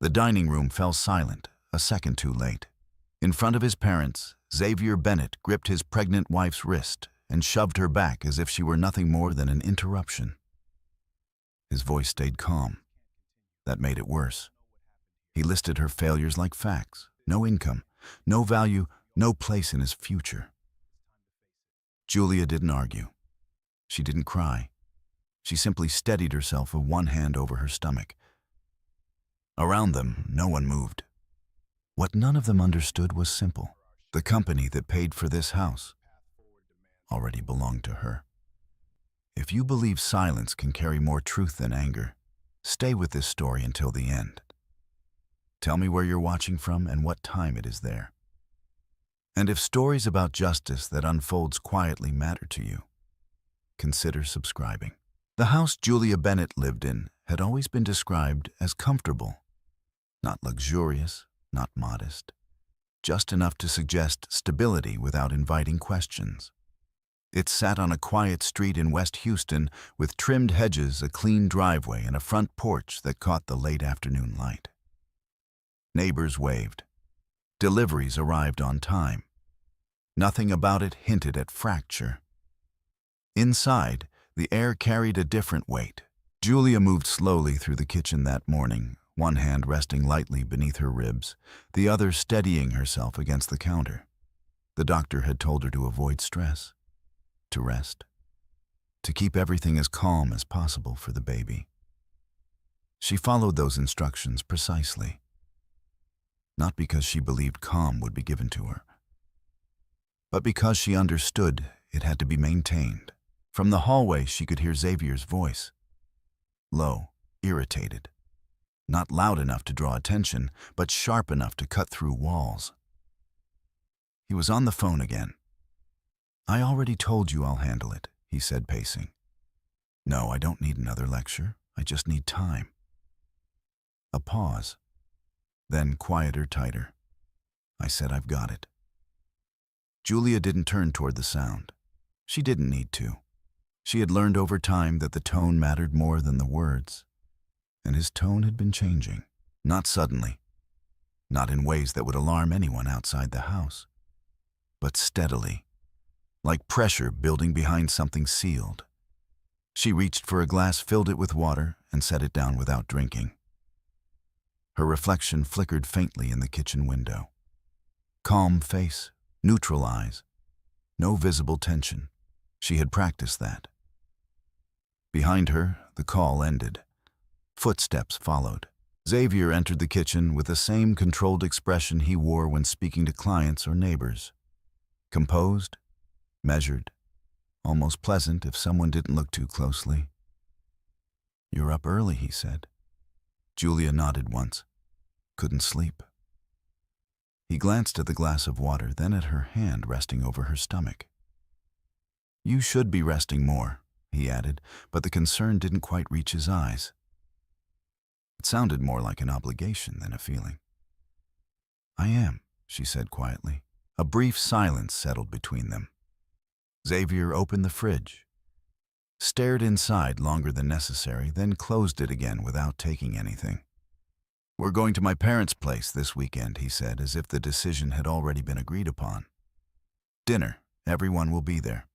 The dining room fell silent, a second too late. In front of his parents, Xavier Bennett gripped his pregnant wife's wrist and shoved her back as if she were nothing more than an interruption. His voice stayed calm. That made it worse. He listed her failures like facts. No income, no value, no place in his future. Julia didn't argue. She didn't cry. She simply steadied herself with one hand over her stomach. Around them, no one moved. What none of them understood was simple. The company that paid for this house already belonged to her. If you believe silence can carry more truth than anger, stay with this story until the end. Tell me where you're watching from and what time it is there. And if stories about justice that unfolds quietly matter to you, consider subscribing. The house Julia Bennett lived in had always been described as comfortable. Not luxurious, not modest. Just enough to suggest stability without inviting questions. It sat on a quiet street in West Houston with trimmed hedges, a clean driveway, and a front porch that caught the late afternoon light. Neighbors waved. Deliveries arrived on time. Nothing about it hinted at fracture. Inside, the air carried a different weight. Julia moved slowly through the kitchen that morning, one hand resting lightly beneath her ribs, the other steadying herself against the counter. The doctor had told her to avoid stress, to rest, to keep everything as calm as possible for the baby. She followed those instructions precisely. Not because she believed calm would be given to her, but because she understood it had to be maintained. From the hallway, she could hear Xavier's voice. Low, irritated. Not loud enough to draw attention, but sharp enough to cut through walls. He was on the phone again. "I already told you I'll handle it," he said, pacing. "No, I don't need another lecture. I just need time." A pause. Then quieter, tighter. "I said I've got it." Julia didn't turn toward the sound. She didn't need to. She had learned over time that the tone mattered more than the words. And his tone had been changing. Not suddenly. Not in ways that would alarm anyone outside the house. But steadily. Like pressure building behind something sealed. She reached for a glass, filled it with water, and set it down without drinking. Her reflection flickered faintly in the kitchen window. Calm face, neutral eyes. No visible tension. She had practiced that. Behind her, the call ended. Footsteps followed. Xavier entered the kitchen with the same controlled expression he wore when speaking to clients or neighbors. Composed, measured, almost pleasant if someone didn't look too closely. "You're up early," he said. Julia nodded once. Couldn't sleep. He glanced at the glass of water, then at her hand resting over her stomach. "You should be resting more," he added, but the concern didn't quite reach his eyes. It sounded more like an obligation than a feeling. "I am," she said quietly. A brief silence settled between them. Xavier opened the fridge, stared inside longer than necessary, then closed it again without taking anything. "We're going to my parents' place this weekend," he said, as if the decision had already been agreed upon. "Dinner. Everyone will be there."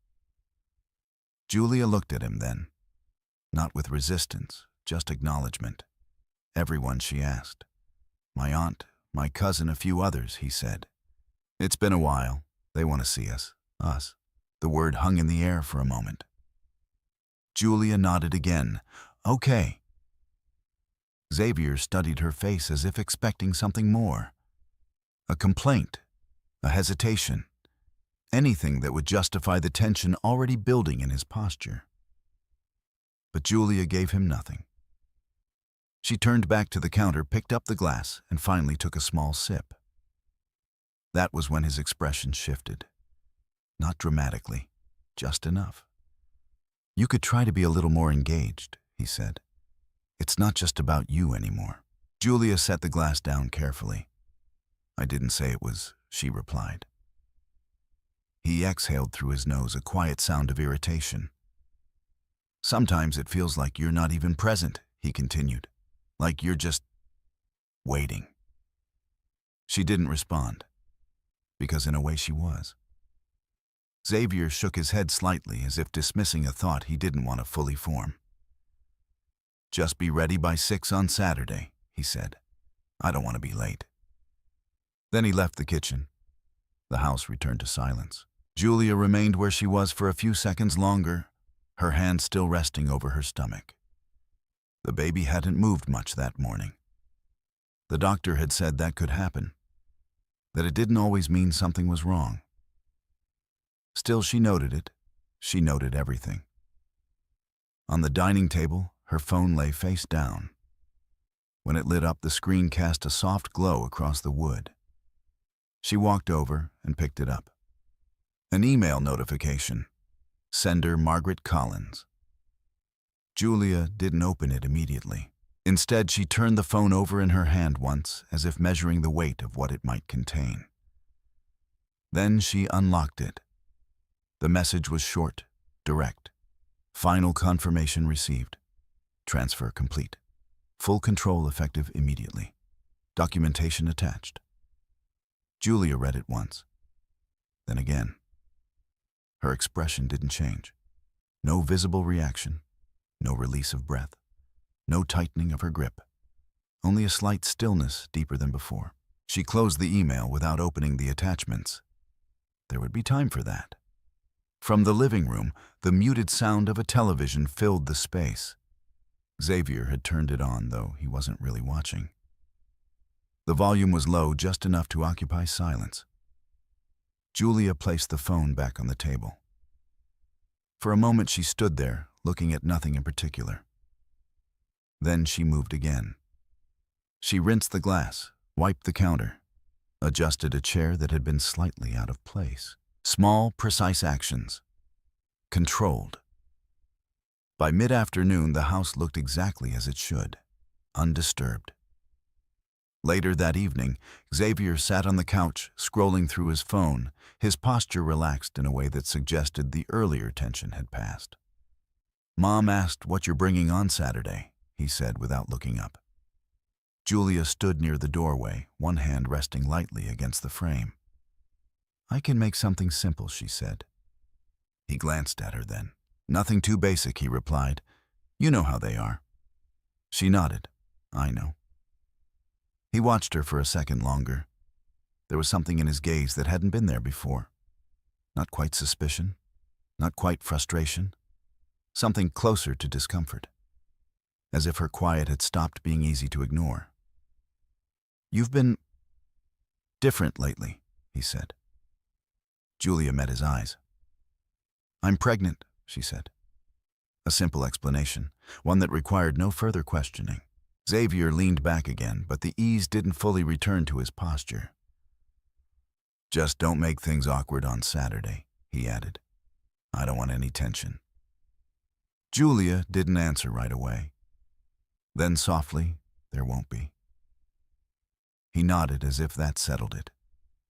Julia looked at him then, not with resistance, just acknowledgement. "Everyone?" she asked. "My aunt, my cousin, a few others," he said. "It's been a while. They want to see us." Us. The word hung in the air for a moment. Julia nodded again. "Okay." Xavier studied her face as if expecting something more. A complaint, a hesitation, anything that would justify the tension already building in his posture. But Julia gave him nothing. She turned back to the counter, picked up the glass, and finally took a small sip. That was when his expression shifted. Not dramatically, just enough. "You could try to be a little more engaged," he said. "It's not just about you anymore." Julia set the glass down carefully. "I didn't say it was," she replied. He exhaled through his nose, a quiet sound of irritation. "Sometimes it feels like you're not even present," he continued. "Like you're just waiting. She didn't respond, because in a way she was. Xavier shook his head slightly as if dismissing a thought he didn't want to fully form. "Just be ready by 6 on Saturday," he said. "I don't want to be late." Then he left the kitchen. The house returned to silence. Julia remained where she was for a few seconds longer, her hand still resting over her stomach. The baby hadn't moved much that morning. The doctor had said that could happen, that it didn't always mean something was wrong. Still, she noted it. She noted everything. On the dining table, her phone lay face down. When it lit up, the screen cast a soft glow across the wood. She walked over and picked it up. An email notification. Sender Margaret Collins. Julia didn't open it immediately. Instead, she turned the phone over in her hand once, as if measuring the weight of what it might contain. Then she unlocked it. The message was short, direct. Final confirmation received. Transfer complete. Full control effective immediately. Documentation attached. Julia read it once. Then again. Her expression didn't change. No visible reaction. No release of breath. No tightening of her grip. Only a slight stillness deeper than before. She closed the email without opening the attachments. There would be time for that. From the living room, the muted sound of a television filled the space. Xavier had turned it on, though he wasn't really watching. The volume was low, just enough to occupy silence. Julia placed the phone back on the table. For a moment she stood there, looking at nothing in particular. Then she moved again. She rinsed the glass, wiped the counter, adjusted a chair that had been slightly out of place. Small, precise actions. Controlled. By mid-afternoon, the house looked exactly as it should, undisturbed. Later that evening, Xavier sat on the couch, scrolling through his phone, his posture relaxed in a way that suggested the earlier tension had passed. "Mom asked what you're bringing on Saturday," he said without looking up. Julia stood near the doorway, one hand resting lightly against the frame. "I can make something simple," she said. He glanced at her then. "Nothing too basic," he replied. "You know how they are." She nodded. "I know." He watched her for a second longer. There was something in his gaze that hadn't been there before. Not quite suspicion, not quite frustration, something closer to discomfort. As if her quiet had stopped being easy to ignore. "You've been different lately," he said. Julia met his eyes. "I'm pregnant," she said. A simple explanation, one that required no further questioning. Xavier leaned back again, but the ease didn't fully return to his posture. "Just don't make things awkward on Saturday," he added. "I don't want any tension." Julia didn't answer right away. Then softly, "There won't be." He nodded as if that settled it,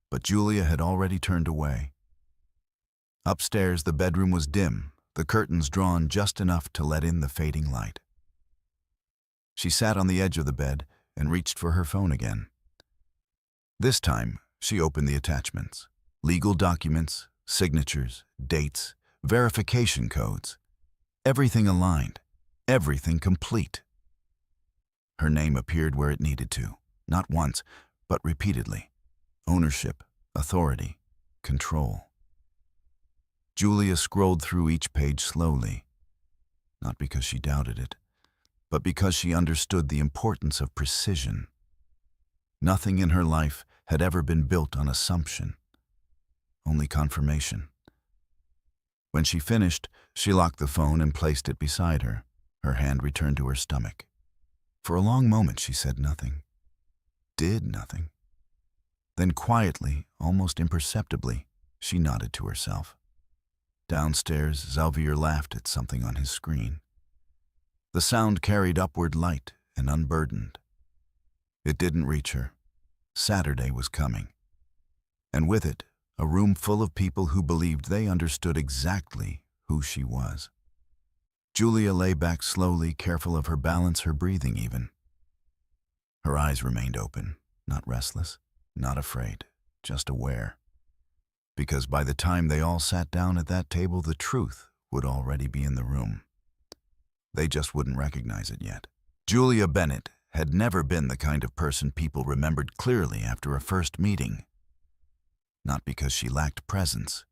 but Julia had already turned away. Upstairs, the bedroom was dim, the curtains drawn just enough to let in the fading light. She sat on the edge of the bed and reached for her phone again. This time, she opened the attachments. Legal documents, signatures, dates, verification codes. Everything aligned, everything complete. Her name appeared where it needed to, not once, but repeatedly. Ownership, authority, control. Julia scrolled through each page slowly, not because she doubted it, but because she understood the importance of precision. Nothing in her life had ever been built on assumption, only confirmation. When she finished, she locked the phone and placed it beside her. Her hand returned to her stomach. For a long moment she said nothing, did nothing. Then quietly, almost imperceptibly, she nodded to herself. Downstairs, Xavier laughed at something on his screen. The sound carried upward light and unburdened. It didn't reach her. Saturday was coming. And with it, a room full of people who believed they understood exactly who she was. Julia lay back slowly, careful of her balance, her breathing even. Her eyes remained open, not restless, not afraid, just aware. Because by the time they all sat down at that table, the truth would already be in the room. They just wouldn't recognize it yet. Julia Bennett had never been the kind of person people remembered clearly after a first meeting. Not because she lacked presence,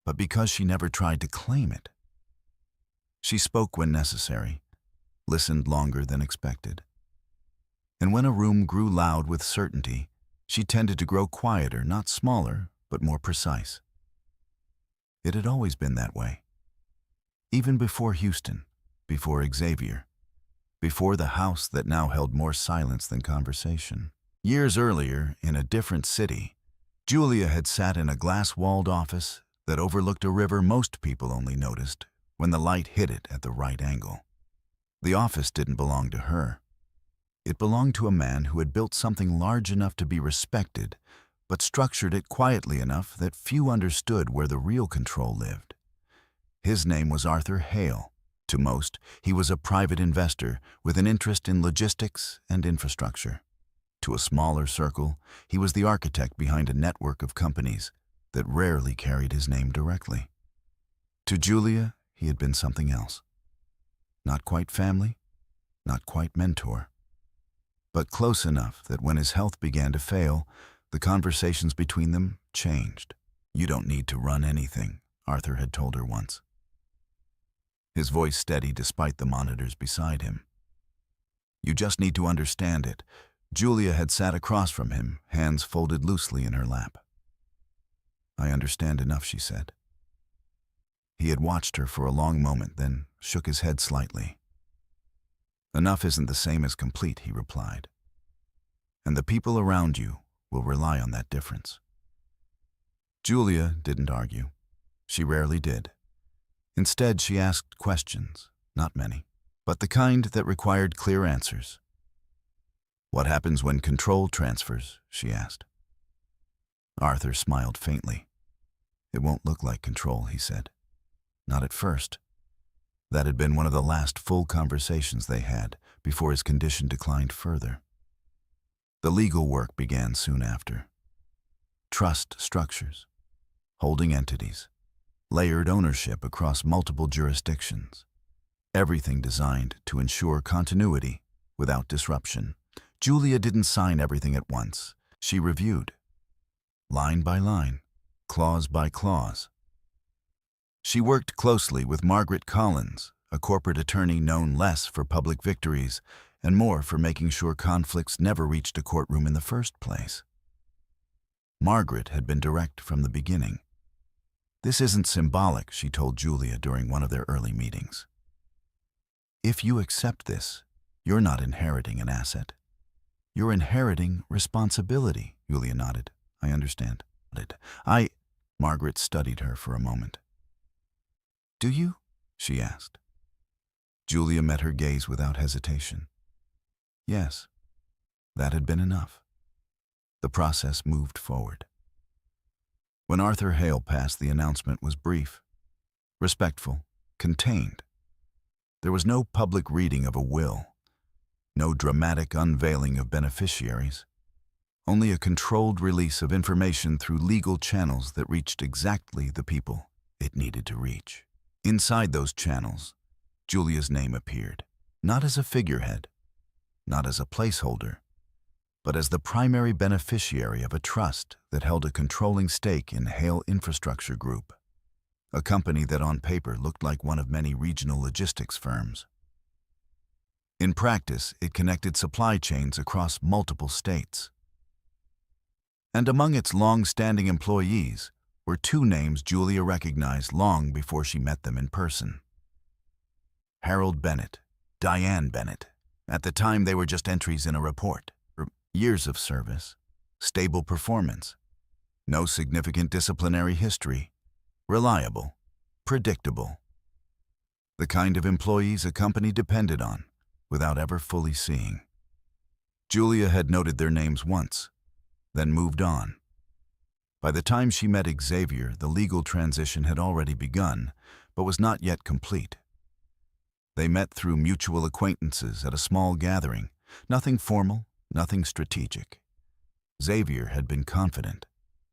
but because she never tried to claim it. She spoke when necessary, listened longer than expected. And when a room grew loud with certainty, she tended to grow quieter, not smaller, but more precise. It had always been that way. Even before Houston, before Xavier, before the house that now held more silence than conversation. Years earlier, in a different city, Julia had sat in a glass-walled office that overlooked a river most people only noticed when the light hit it at the right angle. The office didn't belong to her. It belonged to a man who had built something large enough to be respected, but structured it quietly enough that few understood where the real control lived. His name was Arthur Hale. To most, he was a private investor with an interest in logistics and infrastructure. To a smaller circle, he was the architect behind a network of companies that rarely carried his name directly. To Julia, he had been something else. Not quite family, not quite mentor, but close enough that when his health began to fail, the conversations between them changed. "You don't need to run anything," Arthur had told her once. His voice steady despite the monitors beside him. "You just need to understand it." Julia had sat across from him, hands folded loosely in her lap. "I understand enough," she said. He had watched her for a long moment, then shook his head slightly. "Enough isn't the same as complete," he replied. "And the people around you will rely on that difference." Julia didn't argue. She rarely did. Instead, she asked questions, not many, but the kind that required clear answers. "What happens when control transfers?" she asked. Arthur smiled faintly. "It won't look like control," he said. "Not at first." That had been one of the last full conversations they had before his condition declined further. The legal work began soon after. Trust structures, holding entities, layered ownership across multiple jurisdictions. Everything designed to ensure continuity without disruption. Julia didn't sign everything at once. She reviewed, line by line, clause by clause. She worked closely with Margaret Collins, a corporate attorney known less for public victories and more for making sure conflicts never reached a courtroom in the first place. Margaret had been direct from the beginning. "This isn't symbolic," she told Julia during one of their early meetings. "If you accept this, you're not inheriting an asset. You're inheriting responsibility." Julia nodded. "I understand." Margaret studied her for a moment. "Do you?" she asked. Julia met her gaze without hesitation. Yes, that had been enough. The process moved forward. When Arthur Hale passed, the announcement was brief, respectful, contained. There was no public reading of a will, no dramatic unveiling of beneficiaries, only a controlled release of information through legal channels that reached exactly the people it needed to reach. Inside those channels, Julia's name appeared, not as a figurehead, not as a placeholder, but as the primary beneficiary of a trust that held a controlling stake in Hale Infrastructure Group, a company that on paper looked like one of many regional logistics firms. In practice, it connected supply chains across multiple states. And among its long-standing employees were two names Julia recognized long before she met them in person. Harold Bennett, Diane Bennett. At the time, they were just entries in a report. Years of service, stable performance, no significant disciplinary history, reliable, predictable. The kind of employees a company depended on without ever fully seeing. Julia had noted their names once, then moved on. By the time she met Xavier, the legal transition had already begun, but was not yet complete. They met through mutual acquaintances at a small gathering, nothing formal, nothing strategic. Xavier had been confident,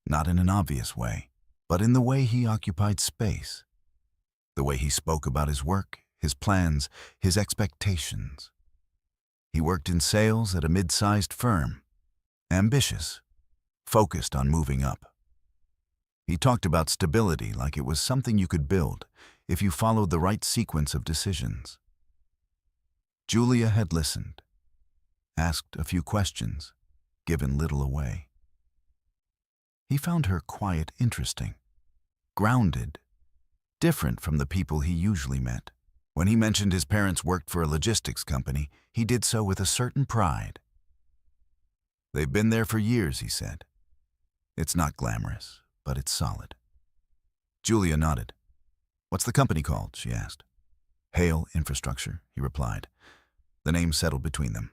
not in an obvious way, but in the way he occupied space, the way he spoke about his work, his plans, his expectations. He worked in sales at a mid-sized firm, ambitious, focused on moving up. He talked about stability like it was something you could build if you followed the right sequence of decisions. Julia had listened, asked a few questions, given little away. He found her quiet interesting, grounded, different from the people he usually met. When he mentioned his parents worked for a logistics company, he did so with a certain pride. "They've been there for years," he said. "It's not glamorous, but it's solid." Julia nodded. "What's the company called?" she asked. "Hale Infrastructure," he replied. The name settled between them.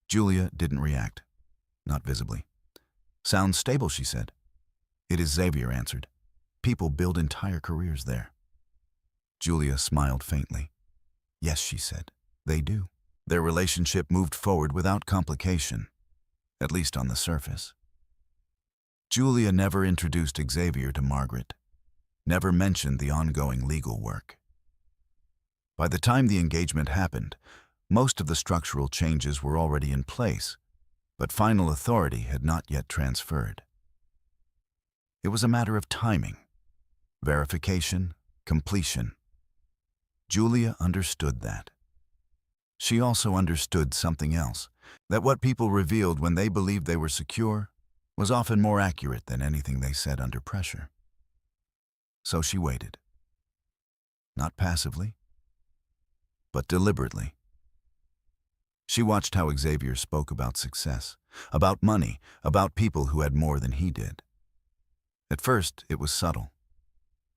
Julia didn't react, not visibly. "Sounds stable," she said. "It is," Xavier answered. "People build entire careers there." Julia smiled faintly. "Yes," she said, "they do." Their relationship moved forward without complication, at least on the surface. Julia never introduced Xavier to Margaret, never mentioned the ongoing legal work. By the time the engagement happened, most of the structural changes were already in place, but final authority had not yet transferred. It was a matter of timing, verification, completion. Julia understood that. She also understood something else, that what people revealed when they believed they were secure was often more accurate than anything they said under pressure. So she waited. Not passively, but deliberately. She watched how Xavier spoke about success, about money, about people who had more than he did. At first, it was subtle.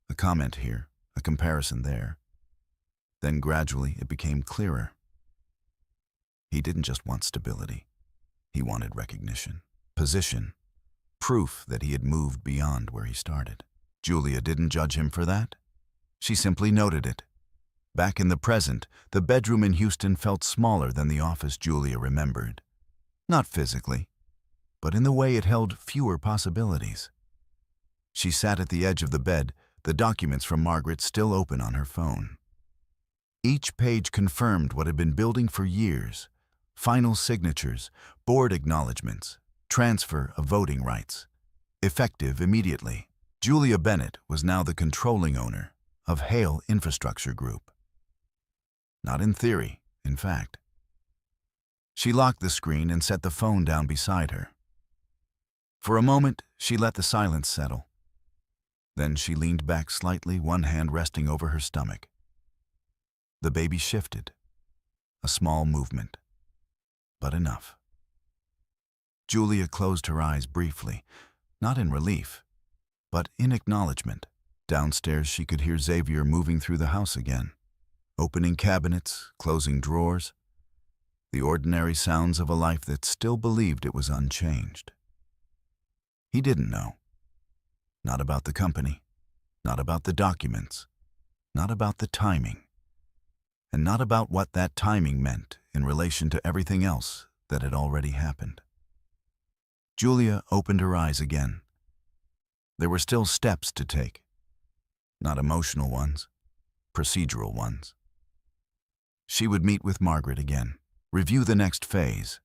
A comment here, a comparison there. Then gradually it became clearer. He didn't just want stability. He wanted recognition, position, proof that he had moved beyond where he started. Julia didn't judge him for that. She simply noted it. Back in the present, the bedroom in Houston felt smaller than the office Julia remembered. Not physically, but in the way it held fewer possibilities. She sat at the edge of the bed, the documents from Margaret still open on her phone. Each page confirmed what had been building for years: final signatures, board acknowledgments, transfer of voting rights. Effective immediately. Julia Bennett was now the controlling owner of Hale Infrastructure Group. Not in theory, in fact. She locked the screen and set the phone down beside her. For a moment, she let the silence settle. Then she leaned back slightly, one hand resting over her stomach. The baby shifted. A small movement, but enough. Julia closed her eyes briefly, not in relief, but in acknowledgement. Downstairs, she could hear Xavier moving through the house again, opening cabinets, closing drawers, the ordinary sounds of a life that still believed it was unchanged. He didn't know. Not about the company, not about the documents, not about the timing, and not about what that timing meant in relation to everything else that had already happened. Julia opened her eyes again. There were still steps to take. Not emotional ones, procedural ones. She would meet with Margaret again, review the next phase,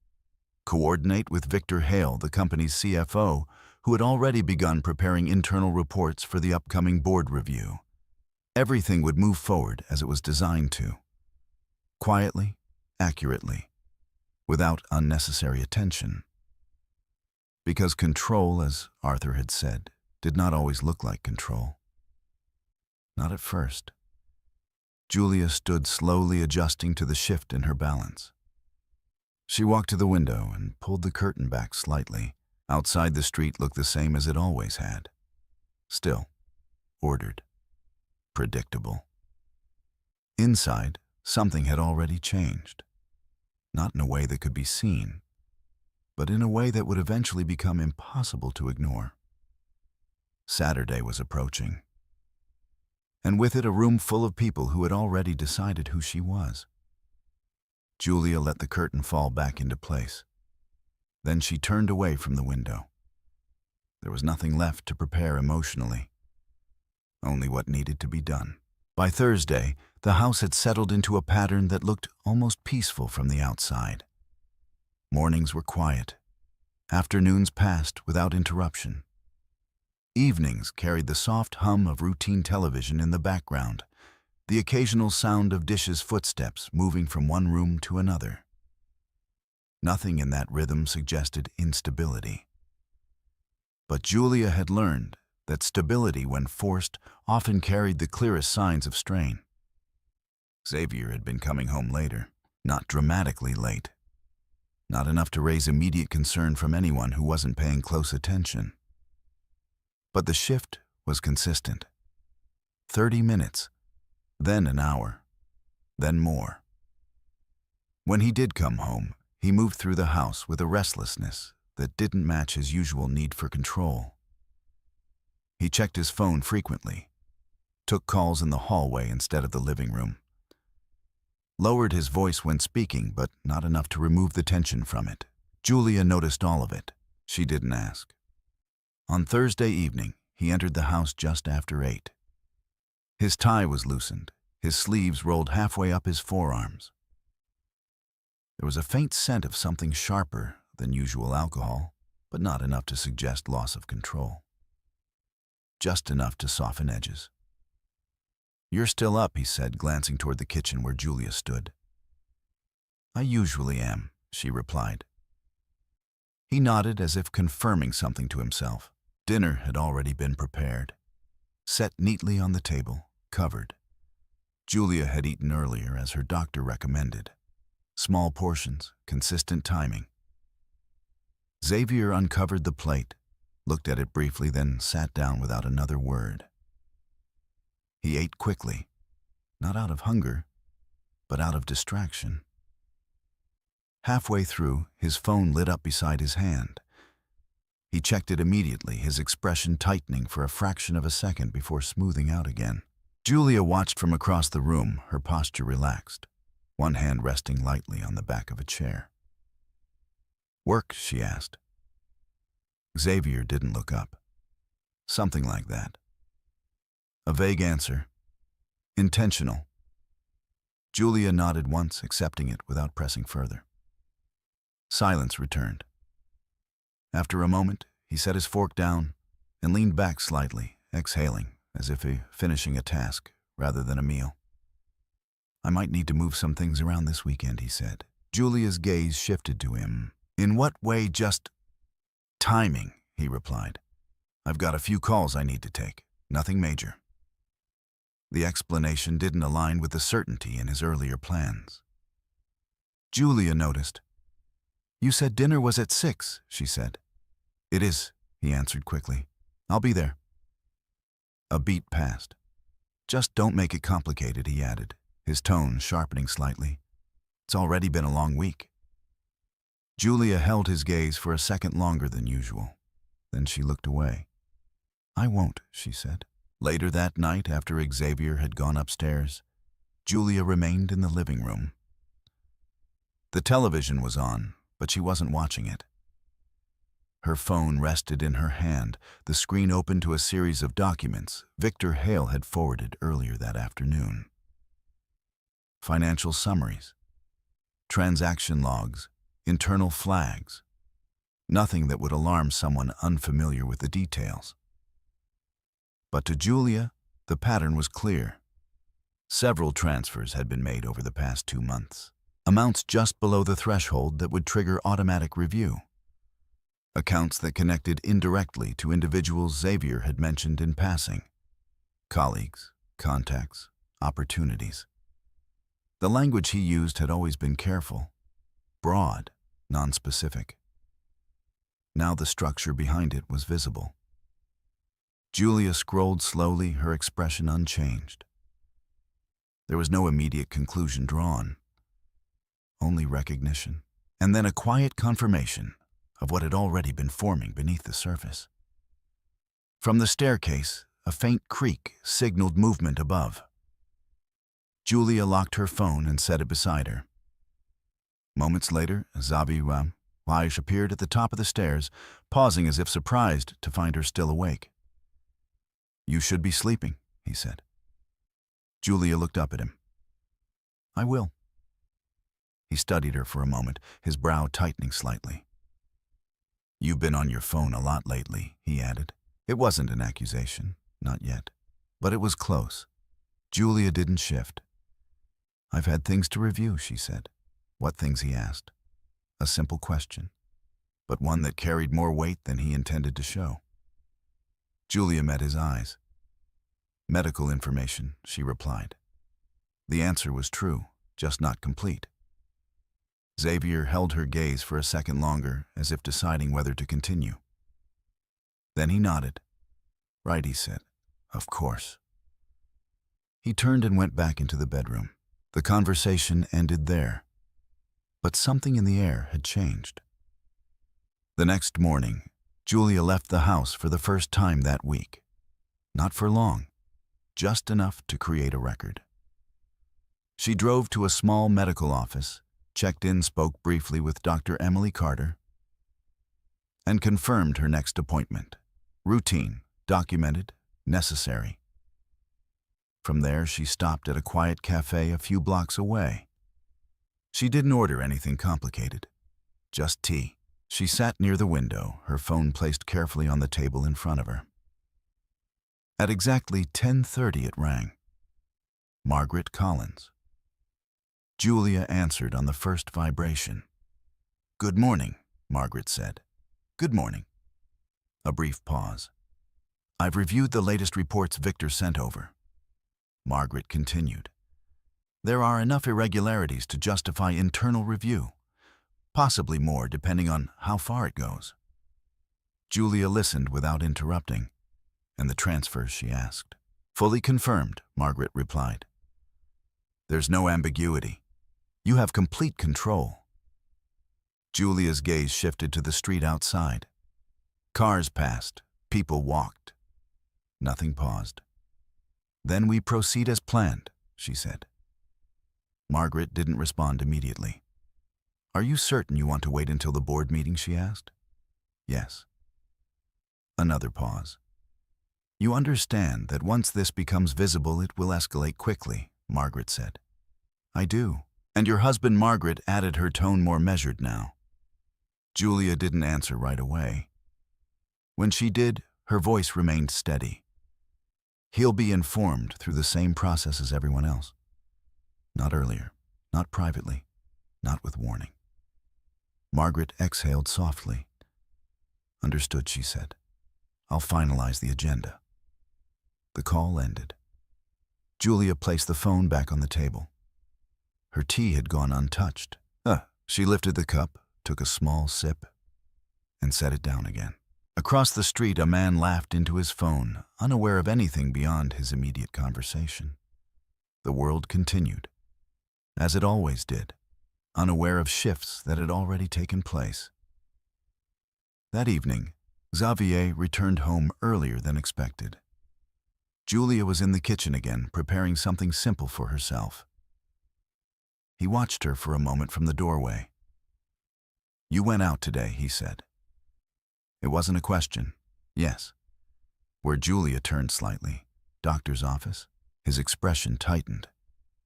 coordinate with Victor Hale, the company's CFO, who had already begun preparing internal reports for the upcoming board review. Everything would move forward as it was designed to. Quietly, accurately, without unnecessary attention. Because control, as Arthur had said, did not always look like control. Not at first. Julia stood slowly adjusting to the shift in her balance. She walked to the window and pulled the curtain back slightly. Outside, the street looked the same as it always had. Still, ordered, predictable. Inside, something had already changed. Not in a way that could be seen, but in a way that would eventually become impossible to ignore. Saturday was approaching, and with it a room full of people who had already decided who she was. Julia let the curtain fall back into place. Then she turned away from the window. There was nothing left to prepare emotionally, only what needed to be done. By Thursday, the house had settled into a pattern that looked almost peaceful from the outside. Mornings were quiet. Afternoons passed without interruption. Evenings carried the soft hum of routine television in the background, the occasional sound of Dish's footsteps moving from one room to another. Nothing in that rhythm suggested instability. But Julia had learned that stability, when forced, often carried the clearest signs of strain. Xavier had been coming home later, not dramatically late. Not enough to raise immediate concern from anyone who wasn't paying close attention. But the shift was consistent. 30 minutes, then an hour, then more. When he did come home, he moved through the house with a restlessness that didn't match his usual need for control. He checked his phone frequently, took calls in the hallway instead of the living room, lowered his voice when speaking, but not enough to remove the tension from it. Julia noticed all of it. She didn't ask. On Thursday evening, he entered the house just after 8. His tie was loosened, his sleeves rolled halfway up his forearms. There was a faint scent of something sharper than usual alcohol, but not enough to suggest loss of control. Just enough to soften edges. "You're still up," he said, glancing toward the kitchen where Julia stood. "I usually am," she replied. He nodded as if confirming something to himself. Dinner had already been prepared, set neatly on the table, covered. Julia had eaten earlier, as her doctor recommended. Small portions, consistent timing. Xavier uncovered the plate, looked at it briefly, then sat down without another word. He ate quickly, not out of hunger, but out of distraction. Halfway through, his phone lit up beside his hand. He checked it immediately, his expression tightening for a fraction of a second before smoothing out again. Julia watched from across the room, her posture relaxed, one hand resting lightly on the back of a chair. "Work?" she asked. Xavier didn't look up. "Something like that." A vague answer. "Intentional." Julia nodded once, accepting it without pressing further. Silence returned. After a moment, he set his fork down and leaned back slightly, exhaling, as if finishing a task rather than a meal. "I might need to move some things around this weekend," he said. Julia's gaze shifted to him. "In what way? Just timing," he replied. "I've got a few calls I need to take. Nothing major." The explanation didn't align with the certainty in his earlier plans. Julia noticed. "You said dinner was at 6, she said. "It is," he answered quickly. "I'll be there." A beat passed. "Just don't make it complicated," he added, his tone sharpening slightly. "It's already been a long week." Julia held his gaze for a second longer than usual. Then she looked away. "I won't," she said. Later that night, after Xavier had gone upstairs, Julia remained in the living room. The television was on, but she wasn't watching it. Her phone rested in her hand, the screen open to a series of documents Victor Hale had forwarded earlier that afternoon. Financial summaries, transaction logs, internal flags. Nothing that would alarm someone unfamiliar with the details. But to Julia, the pattern was clear. Several transfers had been made over the past 2 months. Amounts just below the threshold that would trigger automatic review. Accounts that connected indirectly to individuals Xavier had mentioned in passing. Colleagues, contacts, opportunities. The language he used had always been careful, broad, nonspecific. Now the structure behind it was visible. Julia scrolled slowly, her expression unchanged. There was no immediate conclusion drawn, only recognition, and then a quiet confirmation of what had already been forming beneath the surface. From the staircase, a faint creak signaled movement above. Julia locked her phone and set it beside her. Moments later, Xavier Vaish appeared at the top of the stairs, pausing as if surprised to find her still awake. "You should be sleeping," he said. Julia looked up at him. "I will." He studied her for a moment, his brow tightening slightly. "You've been on your phone a lot lately," he added. It wasn't an accusation, not yet, but it was close. Julia didn't shift. "I've had things to review," she said. "What things?" he asked. A simple question, but one that carried more weight than he intended to show. Julia met his eyes. "Medical information," she replied. The answer was true, just not complete. Xavier held her gaze for a second longer, as if deciding whether to continue. Then he nodded. "Right," he said. "Of course." He turned and went back into the bedroom. The conversation ended there. But something in the air had changed. The next morning, Julia left the house for the first time that week. Not for long, just enough to create a record. She drove to a small medical office, checked in, spoke briefly with Dr. Emily Carter, and confirmed her next appointment. Routine, documented, necessary. From there, she stopped at a quiet cafe a few blocks away. She didn't order anything complicated, just tea. She sat near the window, her phone placed carefully on the table in front of her. At exactly 10:30 it rang. Margaret Collins. Julia answered on the first vibration. "Good morning," Margaret said. "Good morning." A brief pause. "I've reviewed the latest reports Victor sent over." Margaret continued. "There are enough irregularities to justify internal review, possibly more depending on how far it goes." Julia listened without interrupting. "And the transfers?" she asked. "Fully confirmed," Margaret replied. "There's no ambiguity. You have complete control." Julia's gaze shifted to the street outside. Cars passed, people walked. Nothing paused. "Then we proceed as planned," she said. Margaret didn't respond immediately. "Are you certain you want to wait until the board meeting?" she asked. "Yes." Another pause. "You understand that once this becomes visible, it will escalate quickly," Margaret said. "I do." "And your husband?" Margaret added, her tone more measured now. Julia didn't answer right away. When she did, her voice remained steady. "He'll be informed through the same process as everyone else. Not earlier, not privately, not with warning." Margaret exhaled softly. "Understood," she said. "I'll finalize the agenda." The call ended. Julia placed the phone back on the table. Her tea had gone untouched. She lifted the cup, took a small sip, and set it down again. Across the street, a man laughed into his phone, unaware of anything beyond his immediate conversation. The world continued, as it always did, unaware of shifts that had already taken place. That evening, Xavier returned home earlier than expected. Julia was in the kitchen again, preparing something simple for herself. He watched her for a moment from the doorway. "You went out today," he said. It wasn't a question. "Yes." Where Julia turned slightly. "Doctor's office?" His expression tightened.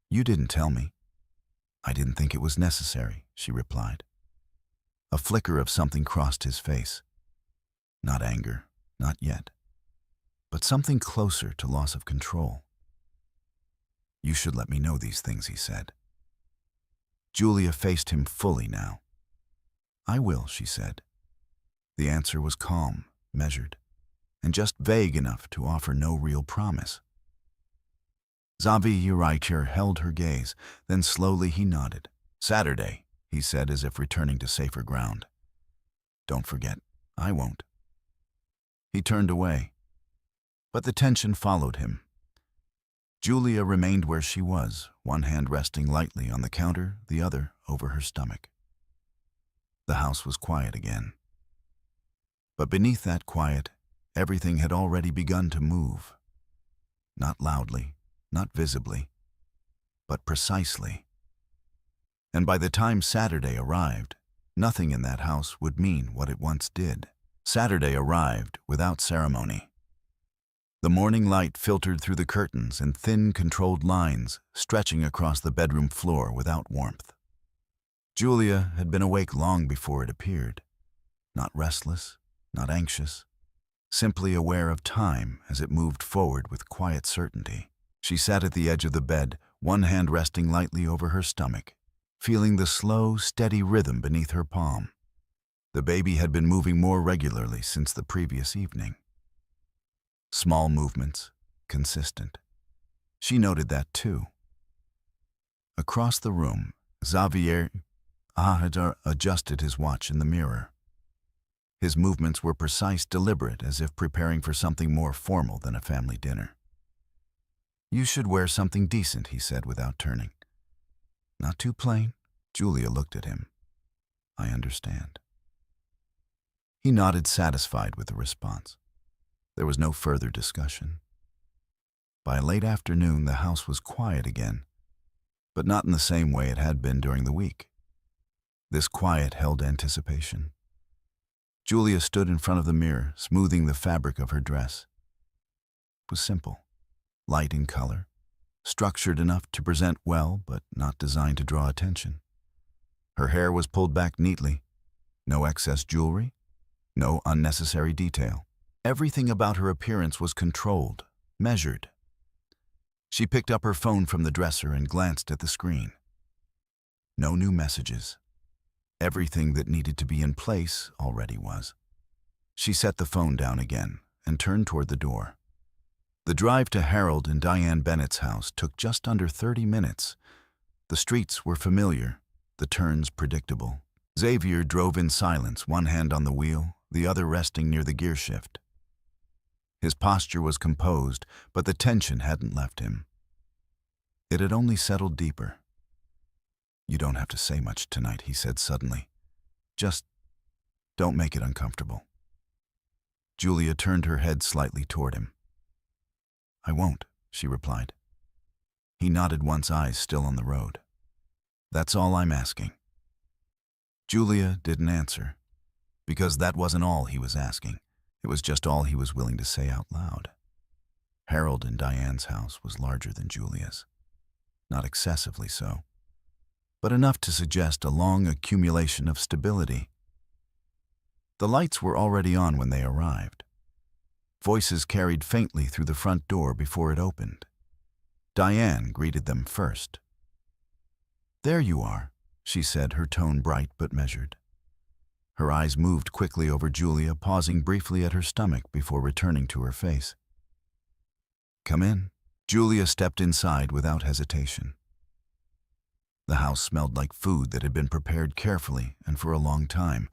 "You didn't tell me." "I didn't think it was necessary," she replied. A flicker of something crossed his face. Not anger, not yet, but something closer to loss of control. "You should let me know these things," he said. Julia faced him fully now. "I will," she said. The answer was calm, measured, and just vague enough to offer no real promise. Xavier held her gaze, then slowly he nodded. "Saturday," he said, as if returning to safer ground. "Don't forget, I won't." He turned away, but the tension followed him. Julia remained where she was, one hand resting lightly on the counter, the other over her stomach. The house was quiet again. But beneath that quiet, everything had already begun to move. Not loudly, not visibly, but precisely. And by the time Saturday arrived, Nothing in that house would mean what it once did. Saturday arrived without ceremony. The morning light filtered through the curtains in thin, controlled lines stretching across the bedroom floor without warmth. Julia had been awake long before it appeared, not restless, not anxious, simply aware of time as it moved forward with quiet certainty. She sat at the edge of the bed, one hand resting lightly over her stomach, feeling the slow, steady rhythm beneath her palm. The baby had been moving more regularly since the previous evening. Small movements, consistent. She noted that too. Across the room, Xavier Ahadar adjusted his watch in the mirror. His movements were precise, deliberate, as if preparing for something more formal than a family dinner. "You should wear something decent," he said without turning. "Not too plain?" Julia looked at him. "I understand." He nodded, satisfied with the response. There was no further discussion. By late afternoon, the house was quiet again, but not in the same way it had been during the week. This quiet held anticipation. Julia stood in front of the mirror, smoothing the fabric of her dress. It was simple, light in color, structured enough to present well, but not designed to draw attention. Her hair was pulled back neatly. No excess jewelry, no unnecessary detail. Everything about her appearance was controlled, measured. She picked up her phone from the dresser and glanced at the screen. No new messages. Everything that needed to be in place already was. She set the phone down again and turned toward the door. The drive to Harold and Diane Bennett's house took just under 30 minutes. The streets were familiar, the turns predictable. Xavier drove in silence, one hand on the wheel, the other resting near the gear shift. His posture was composed, but the tension hadn't left him. It had only settled deeper. "You don't have to say much tonight," he said suddenly. "Just don't make it uncomfortable." Julia turned her head slightly toward him. "I won't," she replied. He nodded once, eyes still on the road. "That's all I'm asking." Julia didn't answer, because that wasn't all he was asking. It was just all he was willing to say out loud. Harold and Diane's house was larger than Julia's. Not excessively so, but enough to suggest a long accumulation of stability. The lights were already on when they arrived. Voices carried faintly through the front door before it opened. Diane greeted them first. "There you are," she said, her tone bright but measured. Her eyes moved quickly over Julia, pausing briefly at her stomach before returning to her face. "Come in." Julia stepped inside without hesitation. The house smelled like food that had been prepared carefully and for a long time.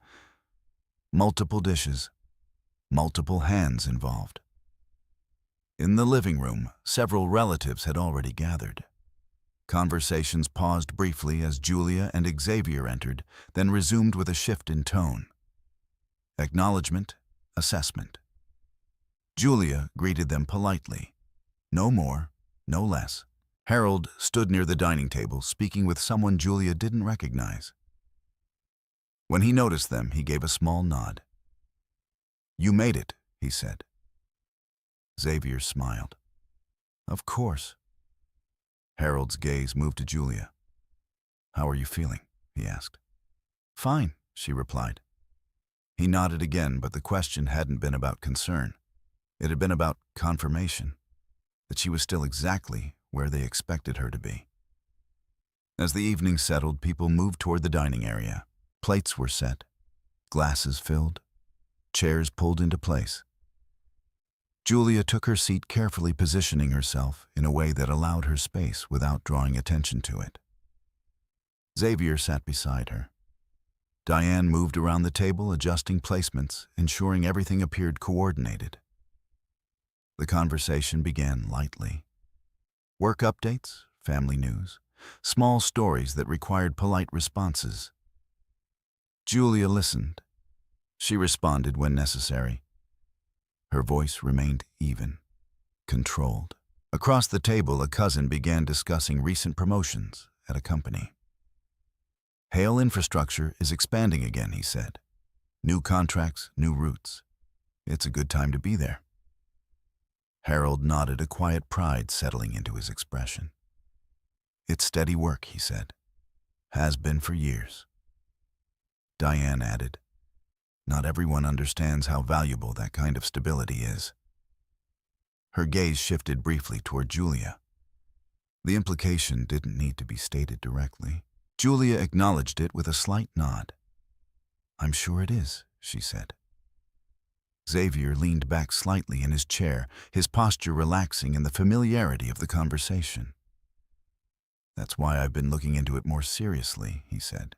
Multiple dishes, multiple hands involved. In the living room, several relatives had already gathered. Conversations paused briefly as Julia and Xavier entered, then resumed with a shift in tone. Acknowledgement, assessment. Julia greeted them politely. No more, no less. Harold stood near the dining table, speaking with someone Julia didn't recognize. When he noticed them, he gave a small nod. "You made it," he said. Xavier smiled. "Of course." Harold's gaze moved to Julia. "How are you feeling?" he asked. "Fine," she replied. He nodded again, but the question hadn't been about concern. It had been about confirmation, that she was still exactly where they expected her to be. As the evening settled, people moved toward the dining area. Plates were set, glasses filled, chairs pulled into place. Julia took her seat, carefully positioning herself in a way that allowed her space without drawing attention to it. Xavier sat beside her. Diane moved around the table, adjusting placements, ensuring everything appeared coordinated. The conversation began lightly. Work updates, family news, small stories that required polite responses. Julia listened. She responded when necessary. Her voice remained even, controlled. Across the table, a cousin began discussing recent promotions at a company. Hale Infrastructure is expanding again, he said. New contracts, new routes. It's a good time to be there. Harold nodded, a quiet pride settling into his expression. It's steady work, he said. Has been for years. Diane added, not everyone understands how valuable that kind of stability is. Her gaze shifted briefly toward Julia. The implication didn't need to be stated directly. Julia acknowledged it with a slight nod. I'm sure it is, she said. Xavier leaned back slightly in his chair, his posture relaxing in the familiarity of the conversation. That's why I've been looking into it more seriously, he said.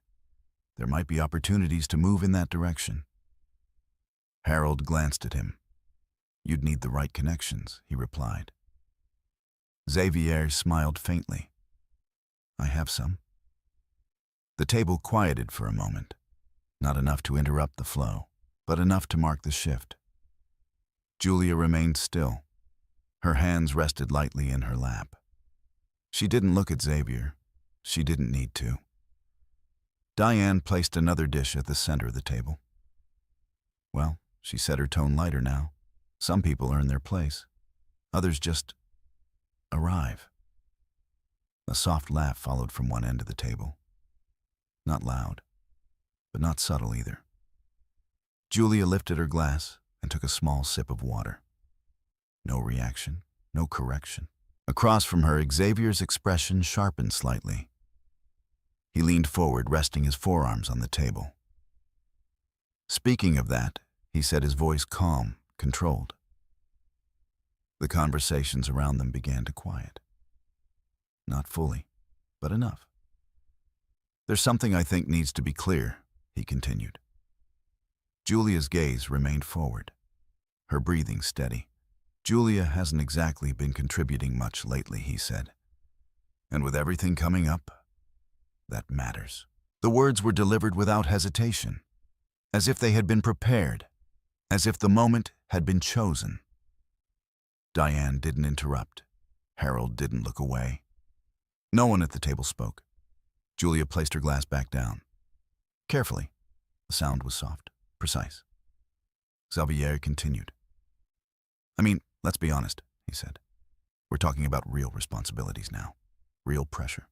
There might be opportunities to move in that direction. Harold glanced at him. You'd need the right connections, he replied. Xavier smiled faintly. I have some. The table quieted for a moment, not enough to interrupt the flow, but enough to mark the shift. Julia remained still. Her hands rested lightly in her lap. She didn't look at Xavier. She didn't need to. Diane placed another dish at the center of the table. Well, she said, her tone lighter now. Some people earn their place. Others just arrive. A soft laugh followed from one end of the table. Not loud, but not subtle either. Julia lifted her glass and took a small sip of water. No reaction, no correction. Across from her, Xavier's expression sharpened slightly. He leaned forward, resting his forearms on the table. Speaking of that, he said, his voice calm, controlled. The conversations around them began to quiet. Not fully, but enough. There's something I think needs to be clear, he continued. Julia's gaze remained forward, her breathing steady. Julia hasn't exactly been contributing much lately, he said. And with everything coming up, that matters. The words were delivered without hesitation, as if they had been prepared, as if the moment had been chosen. Diane didn't interrupt. Harold didn't look away. No one at the table spoke. Julia placed her glass back down. Carefully. The sound was soft, precise. Xavier continued. I mean, let's be honest, he said. We're talking about real responsibilities now, real pressure.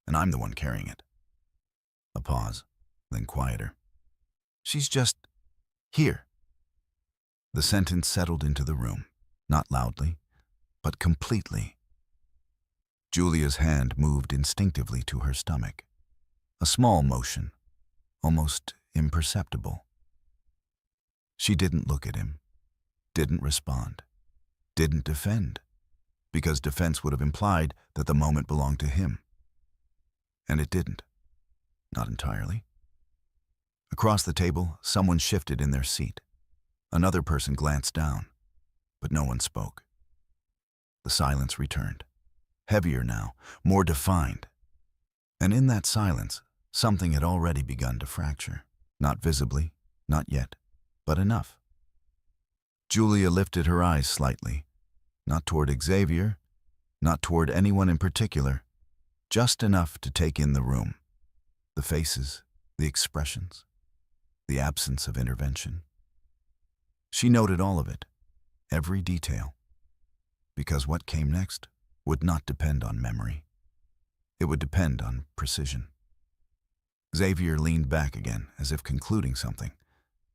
And I'm the one carrying it. A pause, then quieter. She's just here. The sentence settled into the room, not loudly, but completely. Julia's hand moved instinctively to her stomach. A small motion, almost imperceptible. She didn't look at him, didn't respond, didn't defend, because defense would have implied that the moment belonged to him. And it didn't. Not entirely. Across the table, someone shifted in their seat. Another person glanced down, but no one spoke. The silence returned, heavier now, more defined. And in that silence, something had already begun to fracture. Not visibly, not yet, but enough. Julia lifted her eyes slightly, not toward Xavier, not toward anyone in particular, just enough to take in the room, the faces, the expressions, the absence of intervention. She noted all of it, every detail, because what came next would not depend on memory. It would depend on precision. Xavier leaned back again, as if concluding something,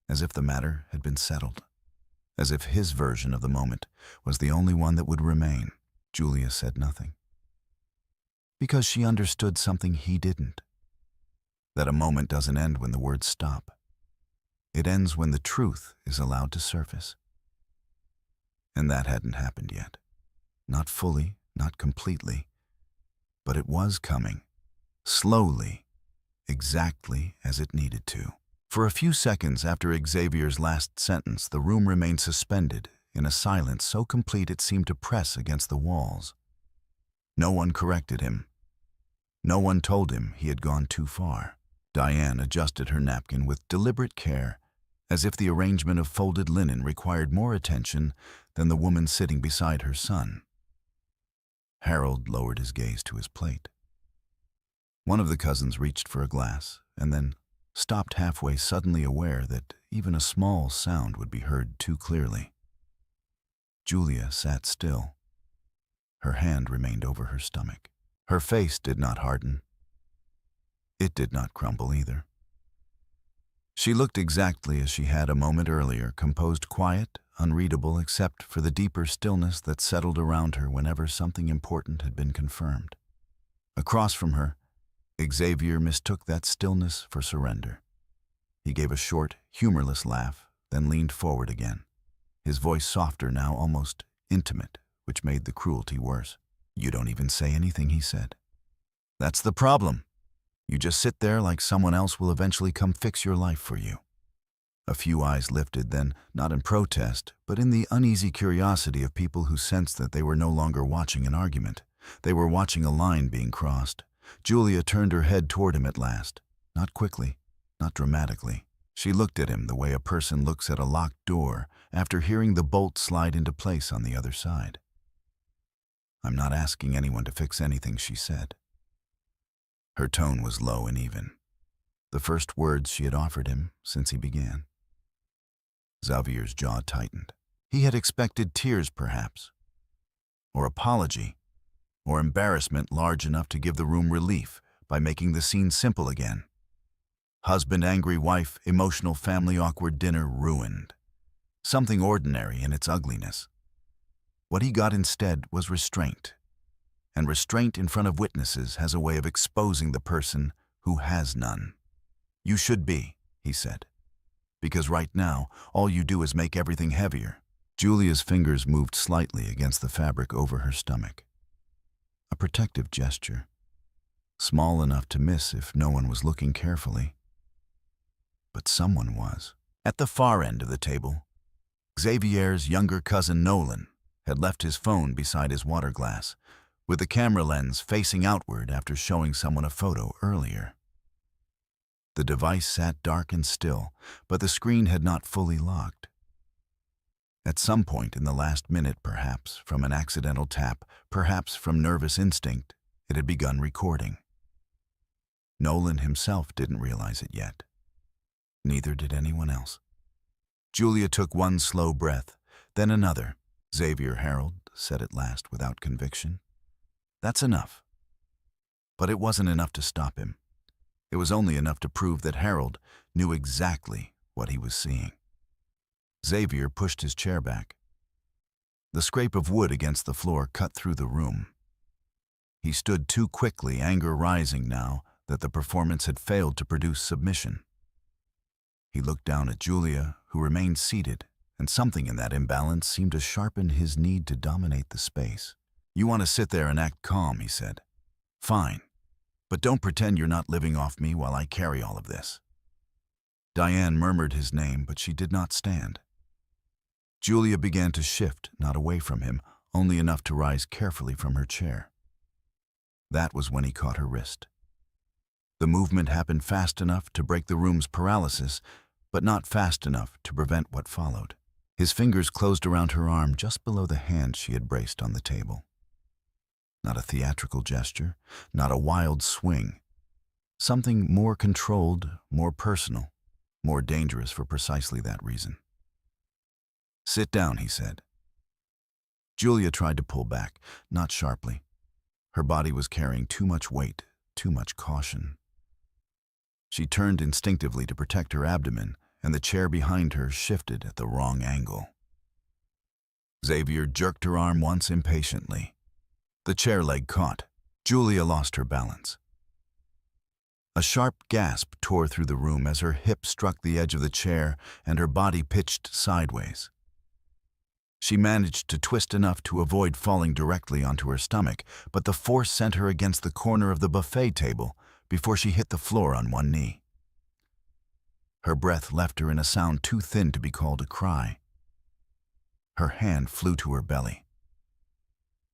as if the matter had been settled, as if his version of the moment was the only one that would remain. Julia said nothing, because she understood something he didn't, that a moment doesn't end when the words stop. It ends when the truth is allowed to surface. And that hadn't happened yet. Not fully, not completely, but it was coming, slowly, exactly as it needed to. For a few seconds after Xavier's last sentence, the room remained suspended in a silence so complete it seemed to press against the walls. No one corrected him. No one told him he had gone too far. Diane adjusted her napkin with deliberate care, as if the arrangement of folded linen required more attention than the woman sitting beside her son. Harold lowered his gaze to his plate. One of the cousins reached for a glass and then stopped halfway, suddenly aware that even a small sound would be heard too clearly. Julia sat still. Her hand remained over her stomach. Her face did not harden. It did not crumble either. She looked exactly as she had a moment earlier, composed, quiet, unreadable except for the deeper stillness that settled around her whenever something important had been confirmed. Across from her, Xavier mistook that stillness for surrender. He gave a short, humorless laugh, then leaned forward again, his voice softer now, almost intimate, which made the cruelty worse. "You don't even say anything," he said. "That's the problem. You just sit there like someone else will eventually come fix your life for you." A few eyes lifted then, not in protest, but in the uneasy curiosity of people who sensed that they were no longer watching an argument. They were watching a line being crossed. Julia turned her head toward him at last. Not quickly, not dramatically. She looked at him the way a person looks at a locked door after hearing the bolt slide into place on the other side. "I'm not asking anyone to fix anything," she said. Her tone was low and even, the first words she had offered him since he began. Xavier's jaw tightened. He had expected tears, perhaps, or apology, or embarrassment large enough to give the room relief by making the scene simple again. Husband, angry wife, emotional family, awkward dinner, ruined. Something ordinary in its ugliness. What he got instead was restraint. And restraint in front of witnesses has a way of exposing the person who has none. "You should be," he said, "because right now all you do is make everything heavier." Julia's fingers moved slightly against the fabric over her stomach. A protective gesture, small enough to miss if no one was looking carefully. But someone was. At the far end of the table, Xavier's younger cousin Nolan had left his phone beside his water glass, with the camera lens facing outward after showing someone a photo earlier. The device sat dark and still, but the screen had not fully locked. At some point in the last minute, perhaps from an accidental tap, perhaps from nervous instinct, it had begun recording. Nolan himself didn't realize it yet. Neither did anyone else. Julia took one slow breath, then another. "Xavier," Harold said at last without conviction. "That's enough." But it wasn't enough to stop him. It was only enough to prove that Harold knew exactly what he was seeing. Xavier pushed his chair back. The scrape of wood against the floor cut through the room. He stood too quickly, anger rising now that the performance had failed to produce submission. He looked down at Julia, who remained seated, and something in that imbalance seemed to sharpen his need to dominate the space. "You want to sit there and act calm," he said. "Fine. But don't pretend you're not living off me while I carry all of this." Diane murmured his name, but she did not stand. Julia began to shift, not away from him, only enough to rise carefully from her chair. That was when he caught her wrist. The movement happened fast enough to break the room's paralysis, but not fast enough to prevent what followed. His fingers closed around her arm just below the hand she had braced on the table. Not a theatrical gesture, not a wild swing. Something more controlled, more personal, more dangerous for precisely that reason. "Sit down," he said. Julia tried to pull back, not sharply. Her body was carrying too much weight, too much caution. She turned instinctively to protect her abdomen, and the chair behind her shifted at the wrong angle. Xavier jerked her arm once impatiently. The chair leg caught. Julia lost her balance. A sharp gasp tore through the room as her hip struck the edge of the chair and her body pitched sideways. She managed to twist enough to avoid falling directly onto her stomach, but the force sent her against the corner of the buffet table before she hit the floor on one knee. Her breath left her in a sound too thin to be called a cry. Her hand flew to her belly.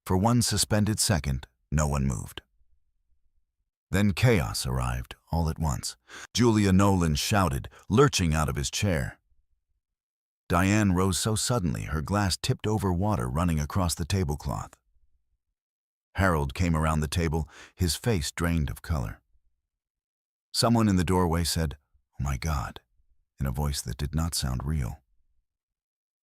For one suspended second, no one moved. Then chaos arrived all at once. Julia Nolan shouted, lurching out of his chair. Diane rose so suddenly her glass tipped over, water running across the tablecloth. Harold came around the table, his face drained of color. Someone in the doorway said, "Oh my God," in a voice that did not sound real.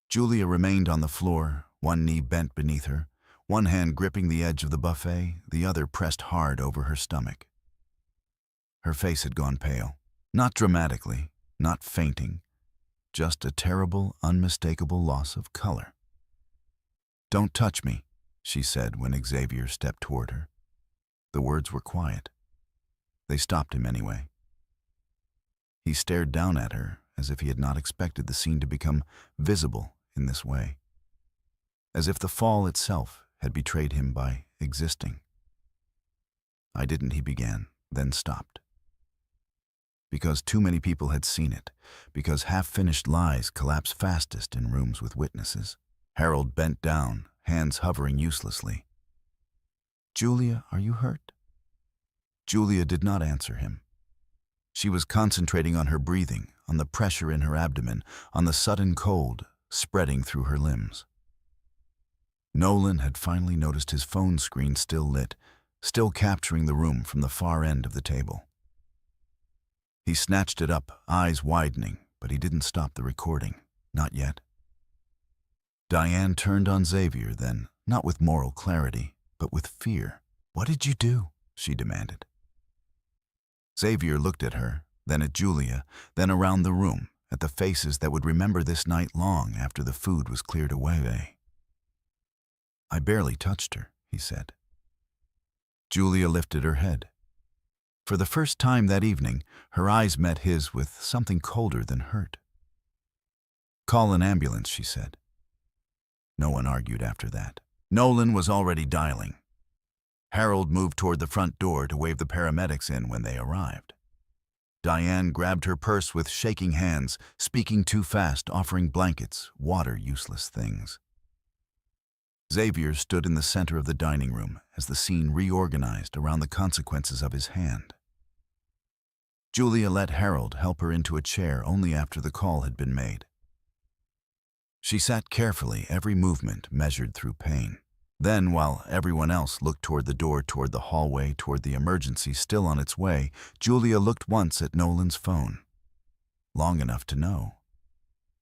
Julia remained on the floor, one knee bent beneath her, one hand gripping the edge of the buffet, the other pressed hard over her stomach. Her face had gone pale. Not dramatically, not fainting, just a terrible, unmistakable loss of color. "Don't touch me," she said when Xavier stepped toward her. The words were quiet. They stopped him anyway. He stared down at her as if he had not expected the scene to become visible in this way, as if the fall itself had betrayed him by existing. "I didn't," he began, then stopped. Because too many people had seen it, because half-finished lies collapse fastest in rooms with witnesses. Harold bent down, hands hovering uselessly. "Julia, are you hurt?" Julia did not answer him. She was concentrating on her breathing, on the pressure in her abdomen, on the sudden cold spreading through her limbs. Nolan had finally noticed his phone screen still lit, still capturing the room from the far end of the table. He snatched it up, eyes widening, but he didn't stop the recording. Not yet. Diane turned on Xavier then, not with moral clarity, but with fear. "What did you do?" she demanded. Xavier looked at her, then at Julia, then around the room, at the faces that would remember this night long after the food was cleared away. "I barely touched her," he said. Julia lifted her head. For the first time that evening, her eyes met his with something colder than hurt. "Call an ambulance," she said. No one argued after that. Nolan was already dialing. Harold moved toward the front door to wave the paramedics in when they arrived. Diane grabbed her purse with shaking hands, speaking too fast, offering blankets, water, useless things. Xavier stood in the center of the dining room as the scene reorganized around the consequences of his hand. Julia let Harold help her into a chair only after the call had been made. She sat carefully, every movement measured through pain. Then, while everyone else looked toward the door, toward the hallway, toward the emergency still on its way, Julia looked once at Nolan's phone. Long enough to know.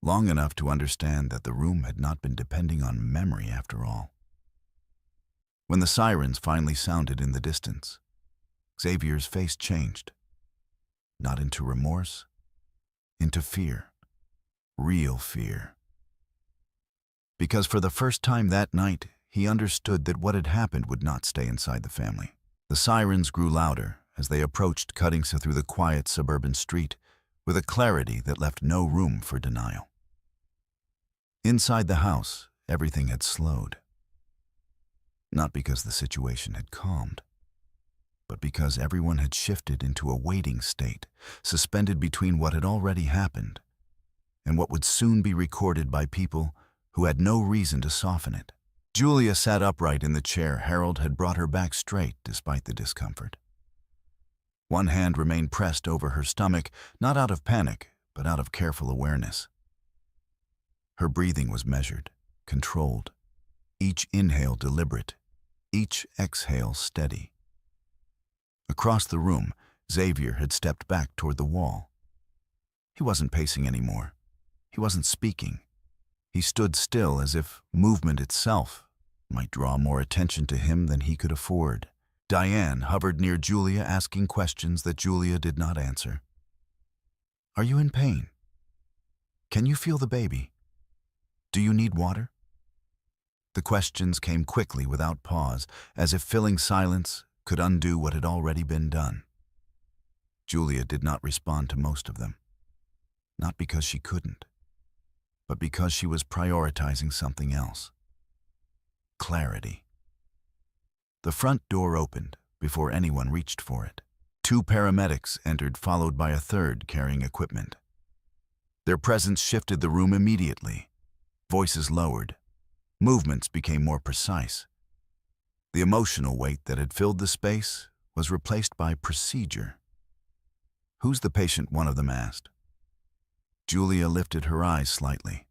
Long enough to understand that the room had not been depending on memory after all. When the sirens finally sounded in the distance, Xavier's face changed. Not into remorse, into fear. Real fear. Because for the first time that night, he understood that what had happened would not stay inside the family. The sirens grew louder as they approached, cutting through the quiet suburban street with a clarity that left no room for denial. Inside the house, everything had slowed. Not because the situation had calmed, but because everyone had shifted into a waiting state, suspended between what had already happened and what would soon be recorded by people who had no reason to soften it. Julia sat upright in the chair Harold had brought her back straight despite the discomfort. One hand remained pressed over her stomach, not out of panic, but out of careful awareness. Her breathing was measured, controlled, each inhale deliberate, each exhale steady. Across the room, Xavier had stepped back toward the wall. He wasn't pacing anymore. He wasn't speaking. He stood still as if movement itself might draw more attention to him than he could afford. Diane hovered near Julia, asking questions that Julia did not answer. "Are you in pain? Can you feel the baby? Do you need water?" The questions came quickly without pause, as if filling silence could undo what had already been done. Julia did not respond to most of them. Not because she couldn't, but because she was prioritizing something else. Clarity. The front door opened before anyone reached for it. 2 paramedics entered, followed by a third carrying equipment. Their presence shifted the room immediately. Voices lowered. Movements became more precise. The emotional weight that had filled the space was replaced by procedure. "Who's the patient?" one of them asked. Julia lifted her eyes slightly.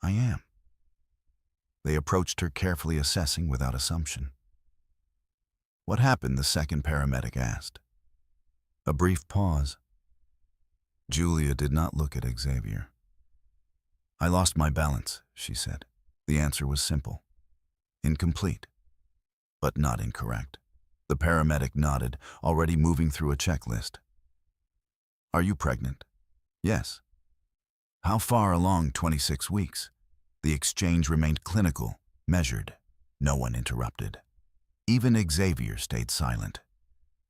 "I am." They approached her, carefully assessing without assumption. "What happened?" the second paramedic asked. A brief pause. Julia did not look at Xavier. "I lost my balance," she said. The answer was simple. Incomplete, but not incorrect. The paramedic nodded, already moving through a checklist. "Are you pregnant?" "Yes." "How far along 26 weeks?" The exchange remained clinical, measured. No one interrupted. Even Xavier stayed silent,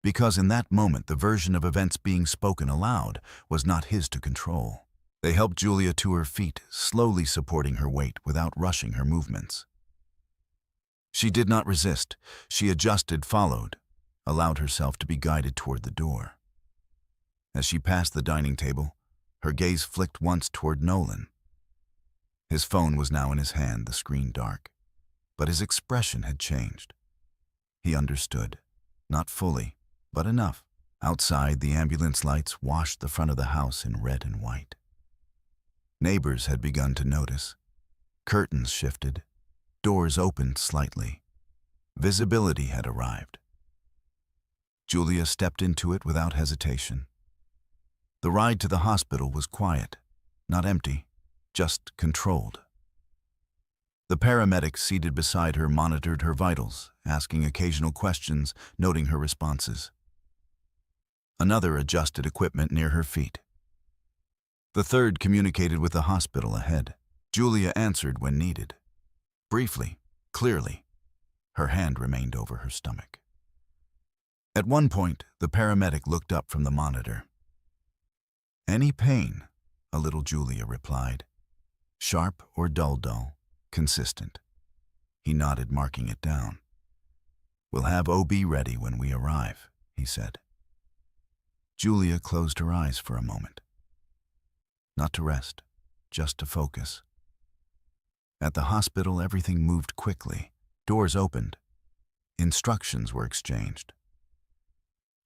because in that moment the version of events being spoken aloud was not his to control. They helped Julia to her feet, slowly supporting her weight without rushing her movements. She did not resist. She adjusted, followed, allowed herself to be guided toward the door. As she passed the dining table, her gaze flicked once toward Nolan. His phone was now in his hand, the screen dark, but his expression had changed. He understood, not fully, but enough. Outside, the ambulance lights washed the front of the house in red and white. Neighbors had begun to notice. Curtains shifted. Doors opened slightly. Visibility had arrived. Julia stepped into it without hesitation. The ride to the hospital was quiet, not empty, just controlled. The paramedic seated beside her monitored her vitals, asking occasional questions, noting her responses. Another adjusted equipment near her feet. The third communicated with the hospital ahead. Julia answered when needed. Briefly, clearly, her hand remained over her stomach. At one point, the paramedic looked up from the monitor. "Any pain?" a little Julia replied. "Sharp or dull, consistent." He nodded, marking it down. "We'll have OB ready when we arrive," he said. Julia closed her eyes for a moment. Not to rest, just to focus. At the hospital, everything moved quickly. Doors opened. Instructions were exchanged.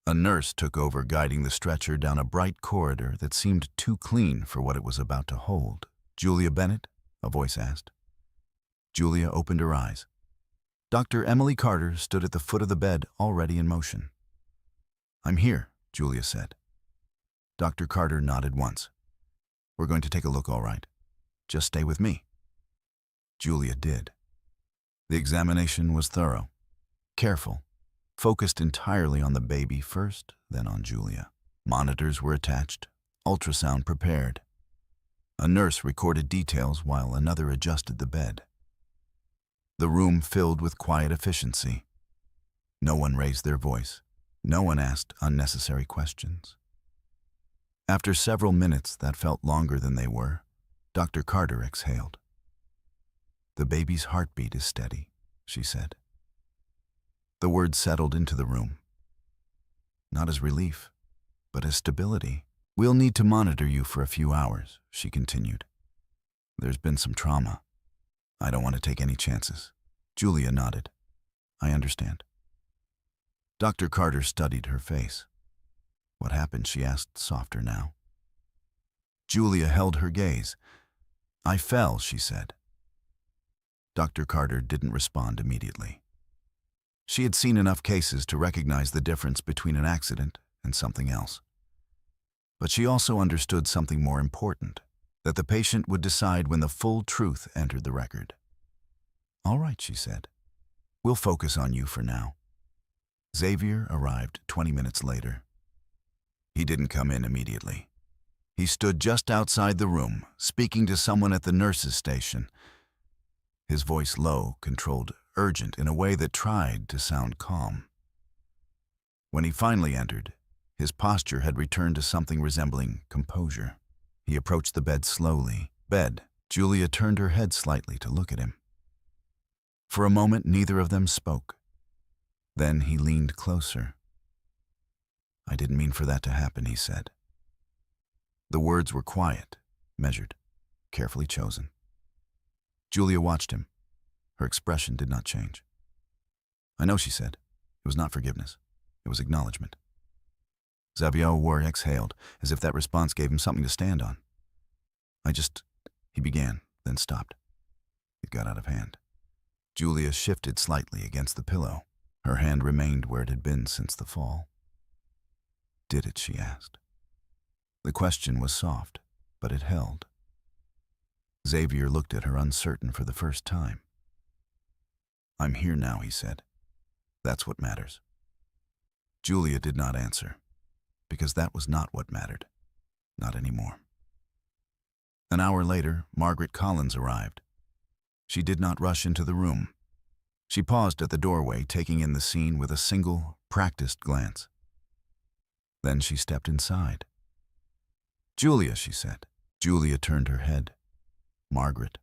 A nurse took over, guiding the stretcher down a bright corridor that seemed too clean for what it was about to hold. "Julia Bennett?" a voice asked. Julia opened her eyes. Dr. Emily Carter stood at the foot of the bed, already in motion. "I'm here," Julia said. Dr. Carter nodded once. "We're going to take a look, all right. Just stay with me." Julia did. The examination was thorough, careful, focused entirely on the baby first, then on Julia. Monitors were attached, ultrasound prepared. A nurse recorded details while another adjusted the bed. The room filled with quiet efficiency. No one raised their voice. No one asked unnecessary questions. After several minutes that felt longer than they were, Dr. Carter exhaled. "The baby's heartbeat is steady," she said. The words settled into the room. Not as relief, but as stability. "We'll need to monitor you for a few hours," she continued. "There's been some trauma. I don't want to take any chances." Julia nodded. "I understand." Dr. Carter studied her face. "What happened?" she asked, softer now. Julia held her gaze. "I fell," she said. Dr. Carter didn't respond immediately. She had seen enough cases to recognize the difference between an accident and something else. But she also understood something more important, that the patient would decide when the full truth entered the record. "All right," she said. "We'll focus on you for now." Xavier arrived 20 minutes later. He didn't come in immediately. He stood just outside the room, speaking to someone at the nurse's station. His voice low, controlled, urgent in a way that tried to sound calm. When he finally entered, his posture had returned to something resembling composure. He approached the bed slowly. Julia turned her head slightly to look at him. For a moment, neither of them spoke. Then he leaned closer. "I didn't mean for that to happen," he said. The words were quiet, measured, carefully chosen. Julia watched him. Her expression did not change. "I know," she said. It was not forgiveness. It was acknowledgement. Xavier Warr exhaled, as if that response gave him something to stand on. He began, then stopped. It got out of hand. Julia shifted slightly against the pillow. Her hand remained where it had been since the fall. Did it? She asked. The question was soft, but it held. Xavier looked at her uncertain for the first time. I'm here now, he said. That's what matters. Julia did not answer, because that was not what mattered. Not anymore. An hour later, Margaret Collins arrived. She did not rush into the room. She paused at the doorway, taking in the scene with a single, practiced glance. Then she stepped inside. Julia, she said. Julia turned her head. Margaret.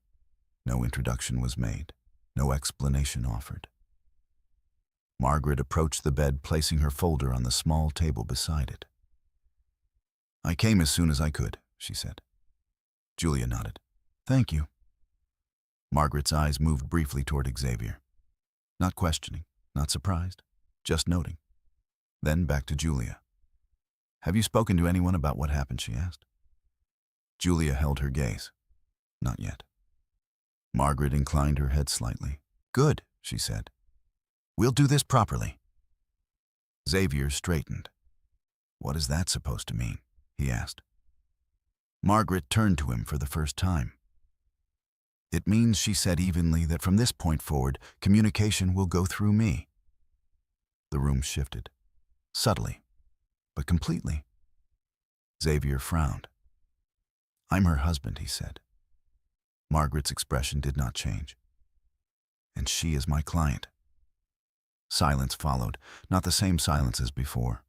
No introduction was made. No explanation offered. Margaret approached the bed, placing her folder on the small table beside it. I came as soon as I could, she said. Julia nodded. Thank you. Margaret's eyes moved briefly toward Xavier. Not questioning, not surprised, just noting. Then back to Julia. Have you spoken to anyone about what happened, she asked. Julia held her gaze. Not yet. Margaret inclined her head slightly. Good, she said. We'll do this properly. Xavier straightened. What is that supposed to mean? He asked. Margaret turned to him for the first time. It means, she said evenly, that from this point forward, communication will go through me. The room shifted. Subtly, but completely. Xavier frowned. I'm her husband, he said. Margaret's expression did not change. And she is my client. Silence followed, not the same silence as before.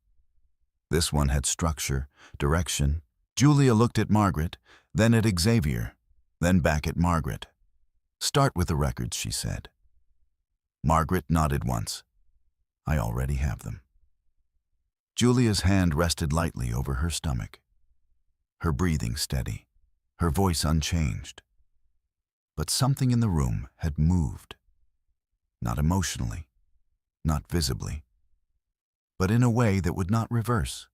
This one had structure, direction. Julia looked at Margaret, then at Xavier, then back at Margaret. Start with the records, she said. Margaret nodded once. I already have them. Julia's hand rested lightly over her stomach. Her breathing steady, her voice unchanged. But something in the room had moved. Not emotionally, not visibly, but in a way that would not reverse.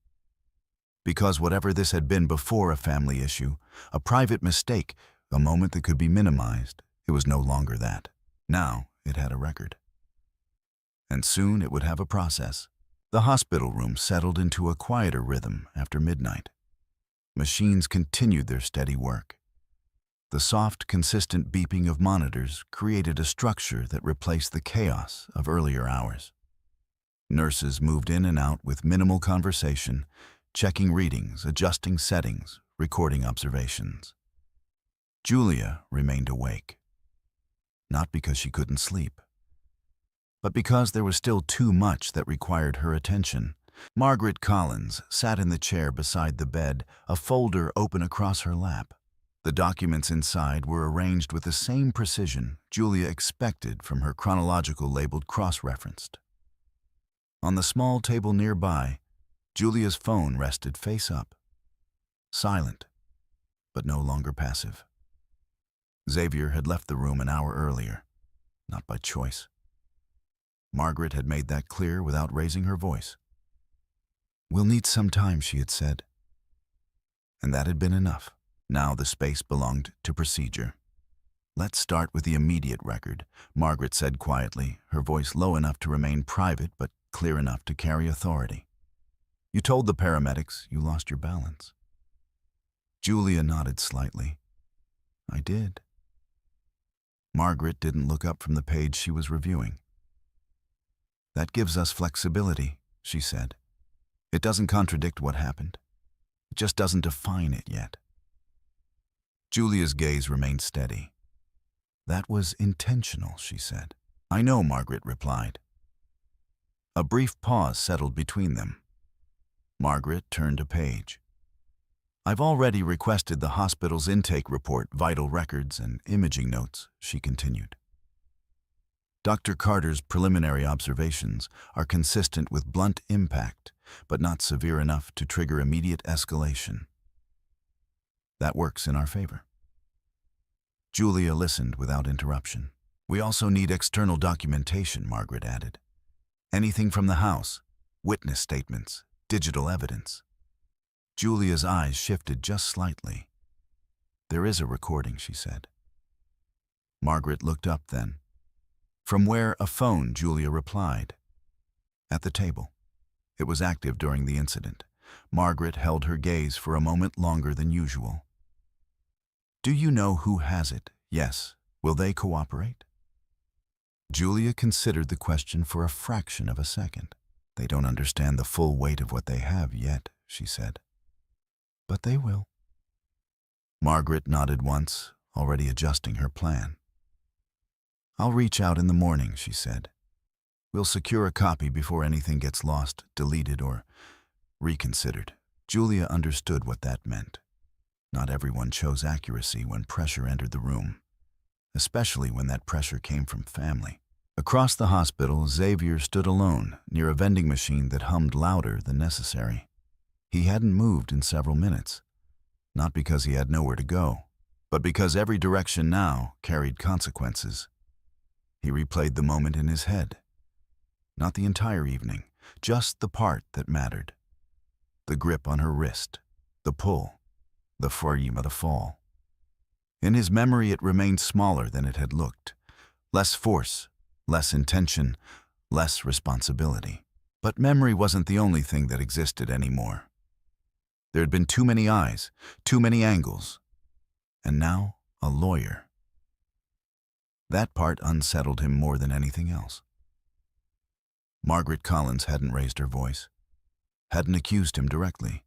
Because whatever this had been before a family issue, a private mistake, a moment that could be minimized, it was no longer that. Now it had a record. And soon it would have a process. The hospital room settled into a quieter rhythm after midnight. Machines continued their steady work. The soft, consistent beeping of monitors created a structure that replaced the chaos of earlier hours. Nurses moved in and out with minimal conversation, checking readings, adjusting settings, recording observations. Julia remained awake. Not because she couldn't sleep, but because there was still too much that required her attention. Margaret Collins sat in the chair beside the bed, a folder open across her lap. The documents inside were arranged with the same precision Julia expected from her chronological labeled cross-referenced. On the small table nearby, Julia's phone rested face up. Silent, but no longer passive. Xavier had left the room an hour earlier, not by choice. Margaret had made that clear without raising her voice. We'll need some time, she had said. And that had been enough. Now the space belonged to procedure. Let's start with the immediate record, Margaret said quietly, her voice low enough to remain private but clear enough to carry authority. You told the paramedics you lost your balance. Julia nodded slightly. I did. Margaret didn't look up from the page she was reviewing. That gives us flexibility, she said. It doesn't contradict what happened. It just doesn't define it yet. Julia's gaze remained steady. That was intentional, she said. I know, Margaret replied. A brief pause settled between them. Margaret turned a page. I've already requested the hospital's intake report, vital records, and imaging notes, she continued. Dr. Carter's preliminary observations are consistent with blunt impact, but not severe enough to trigger immediate escalation. That works in our favor. Julia listened without interruption. We also need external documentation, Margaret added. Anything from the house, witness statements, digital evidence. Julia's eyes shifted just slightly. There is a recording, she said. Margaret looked up then. From where a phone, Julia replied. At the table. It was active during the incident. Margaret held her gaze for a moment longer than usual. Do you know who has it? Yes. Will they cooperate? Julia considered the question for a fraction of a second. They don't understand the full weight of what they have yet, she said. But they will. Margaret nodded once, already adjusting her plan. I'll reach out in the morning, she said. We'll secure a copy before anything gets lost, deleted, or reconsidered. Julia understood what that meant. Not everyone chose accuracy when pressure entered the room, especially when that pressure came from family. Across the hospital, Xavier stood alone near a vending machine that hummed louder than necessary. He hadn't moved in several minutes, not because he had nowhere to go, but because every direction now carried consequences. He replayed the moment in his head. Not the entire evening, just the part that mattered. The grip on her wrist, the pull, the frame of the fall. In his memory it remained smaller than it had looked. Less force, less intention, less responsibility. But memory wasn't the only thing that existed anymore. There had been too many eyes, too many angles, and now a lawyer. That part unsettled him more than anything else. Margaret Collins hadn't raised her voice, hadn't accused him directly,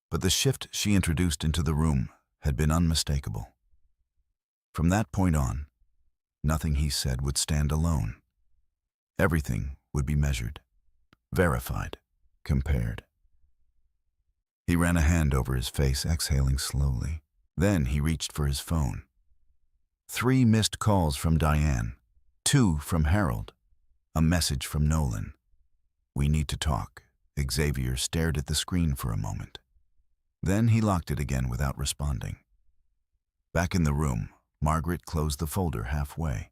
but the shift she introduced into the room had been unmistakable. From that point on, nothing he said would stand alone. Everything would be measured, verified, compared. He ran a hand over his face, exhaling slowly. Then he reached for his phone. 3 missed calls from Diane, 2 from Harold, a message from Nolan. We need to talk. Xavier stared at the screen for a moment. Then he locked it again without responding. Back in the room, Margaret closed the folder halfway.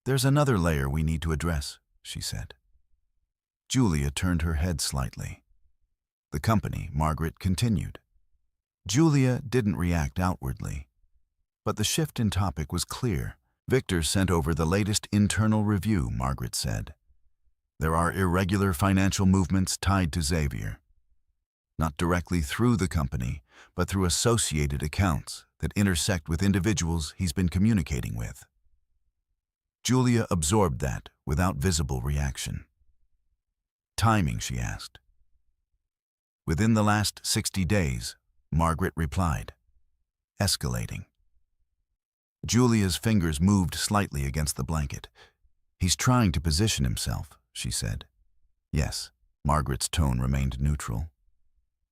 There's another layer we need to address, she said. Julia turned her head slightly. The company, Margaret continued. Julia didn't react outwardly, but the shift in topic was clear. Victor sent over the latest internal review, Margaret said. There are irregular financial movements tied to Xavier. Not directly through the company, but through associated accounts that intersect with individuals he's been communicating with. Julia absorbed that without visible reaction. Timing, she asked. Within the last 60 days, Margaret replied. Escalating. Julia's fingers moved slightly against the blanket. He's trying to position himself, she said. Yes, Margaret's tone remained neutral.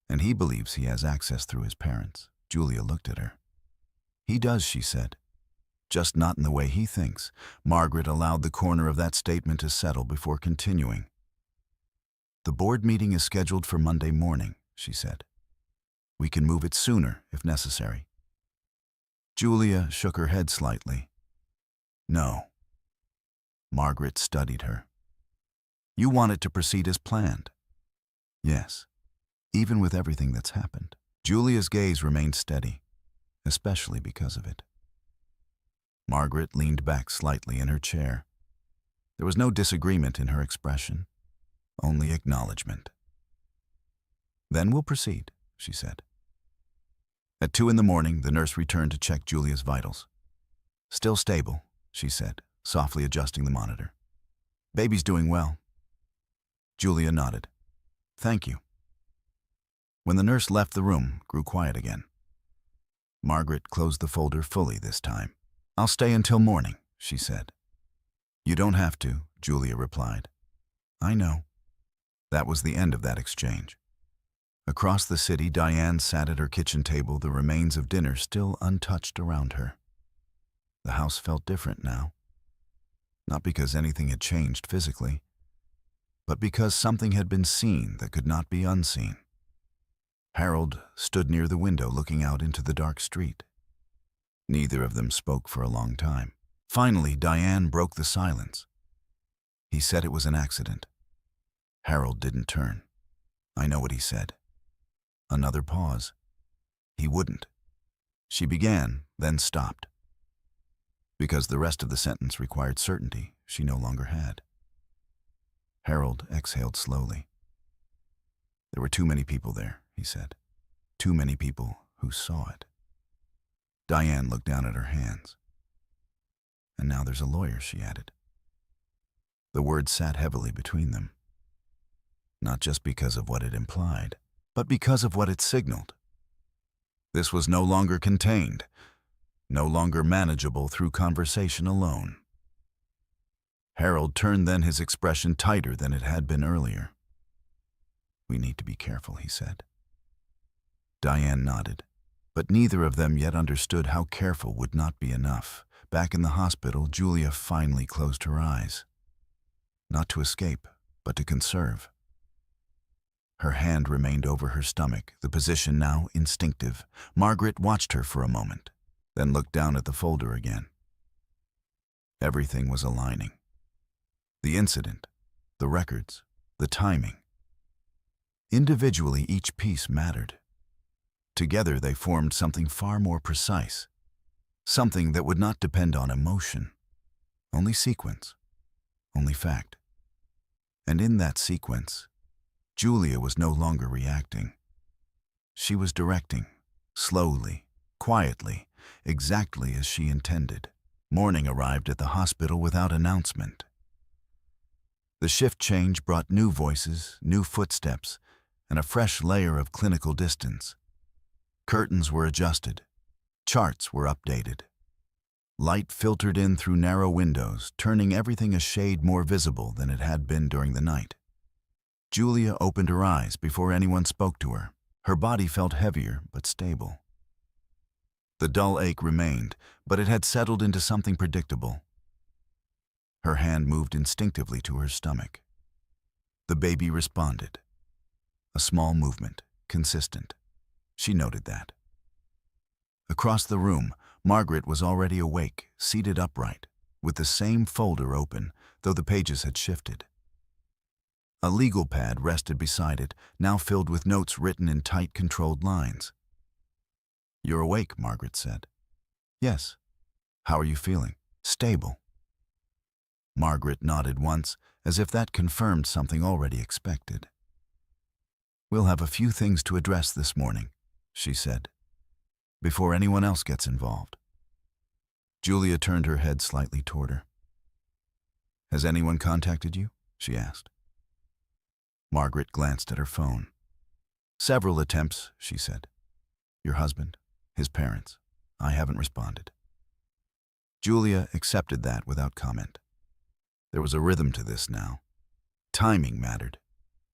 And he believes he has access through his parents. Julia looked at her. He does, she said. Just not in the way he thinks. Margaret allowed the corner of that statement to settle before continuing. The board meeting is scheduled for Monday morning, she said. We can move it sooner if necessary. Julia shook her head slightly. No. Margaret studied her. You want it to proceed as planned? Yes, even with everything that's happened. Julia's gaze remained steady, especially because of it. Margaret leaned back slightly in her chair. There was no disagreement in her expression, only acknowledgement. Then we'll proceed, she said. At 2 in the morning, the nurse returned to check Julia's vitals. Still stable, she said, softly adjusting the monitor. Baby's doing well. Julia nodded. Thank you. When the nurse left the room, grew quiet again. Margaret closed the folder fully this time. I'll stay until morning, she said. You don't have to, Julia replied. I know. That was the end of that exchange. Across the city, Diane sat at her kitchen table, the remains of dinner still untouched around her. The house felt different now. Not because anything had changed physically, but because something had been seen that could not be unseen. Harold stood near the window looking out into the dark street. Neither of them spoke for a long time. Finally, Diane broke the silence. He said it was an accident. Harold didn't turn. I know what he said. Another pause. He wouldn't. She began, then stopped. Because the rest of the sentence required certainty she no longer had. Harold exhaled slowly. There were too many people there, he said. Too many people who saw it. Diane looked down at her hands. And now there's a lawyer, she added. The words sat heavily between them. Not just because of what it implied, but because of what it signaled. This was no longer contained, no longer manageable through conversation alone. Harold turned then, his expression tighter than it had been earlier. We need to be careful, he said. Diane nodded, but neither of them yet understood how careful would not be enough. Back in the hospital, Julia finally closed her eyes. Not to escape, but to conserve. Her hand remained over her stomach, the position now instinctive. Margaret watched her for a moment, then looked down at the folder again. Everything was aligning. The incident, the records, the timing. Individually, each piece mattered. Together, they formed something far more precise, something that would not depend on emotion, only sequence, only fact. And in that sequence, Julia was no longer reacting. She was directing, slowly, quietly, exactly as she intended. Morning arrived at the hospital without announcement. The shift change brought new voices, new footsteps, and a fresh layer of clinical distance. Curtains were adjusted. Charts were updated. Light filtered in through narrow windows, turning everything a shade more visible than it had been during the night. Julia opened her eyes before anyone spoke to her. Her body felt heavier but stable. The dull ache remained, but it had settled into something predictable. Her hand moved instinctively to her stomach. The baby responded. A small movement, consistent. She noted that. Across the room, Margaret was already awake, seated upright, with the same folder open, though the pages had shifted. A legal pad rested beside it, now filled with notes written in tight, controlled lines. "You're awake," Margaret said. "Yes." "How are you feeling?" "Stable." Margaret nodded once, as if that confirmed something already expected. "We'll have a few things to address this morning," she said, "before anyone else gets involved." Julia turned her head slightly toward her. "Has anyone contacted you?" she asked. Margaret glanced at her phone. "Several attempts," she said. "Your husband, his parents. I haven't responded." Julia accepted that without comment. There was a rhythm to this now. Timing mattered.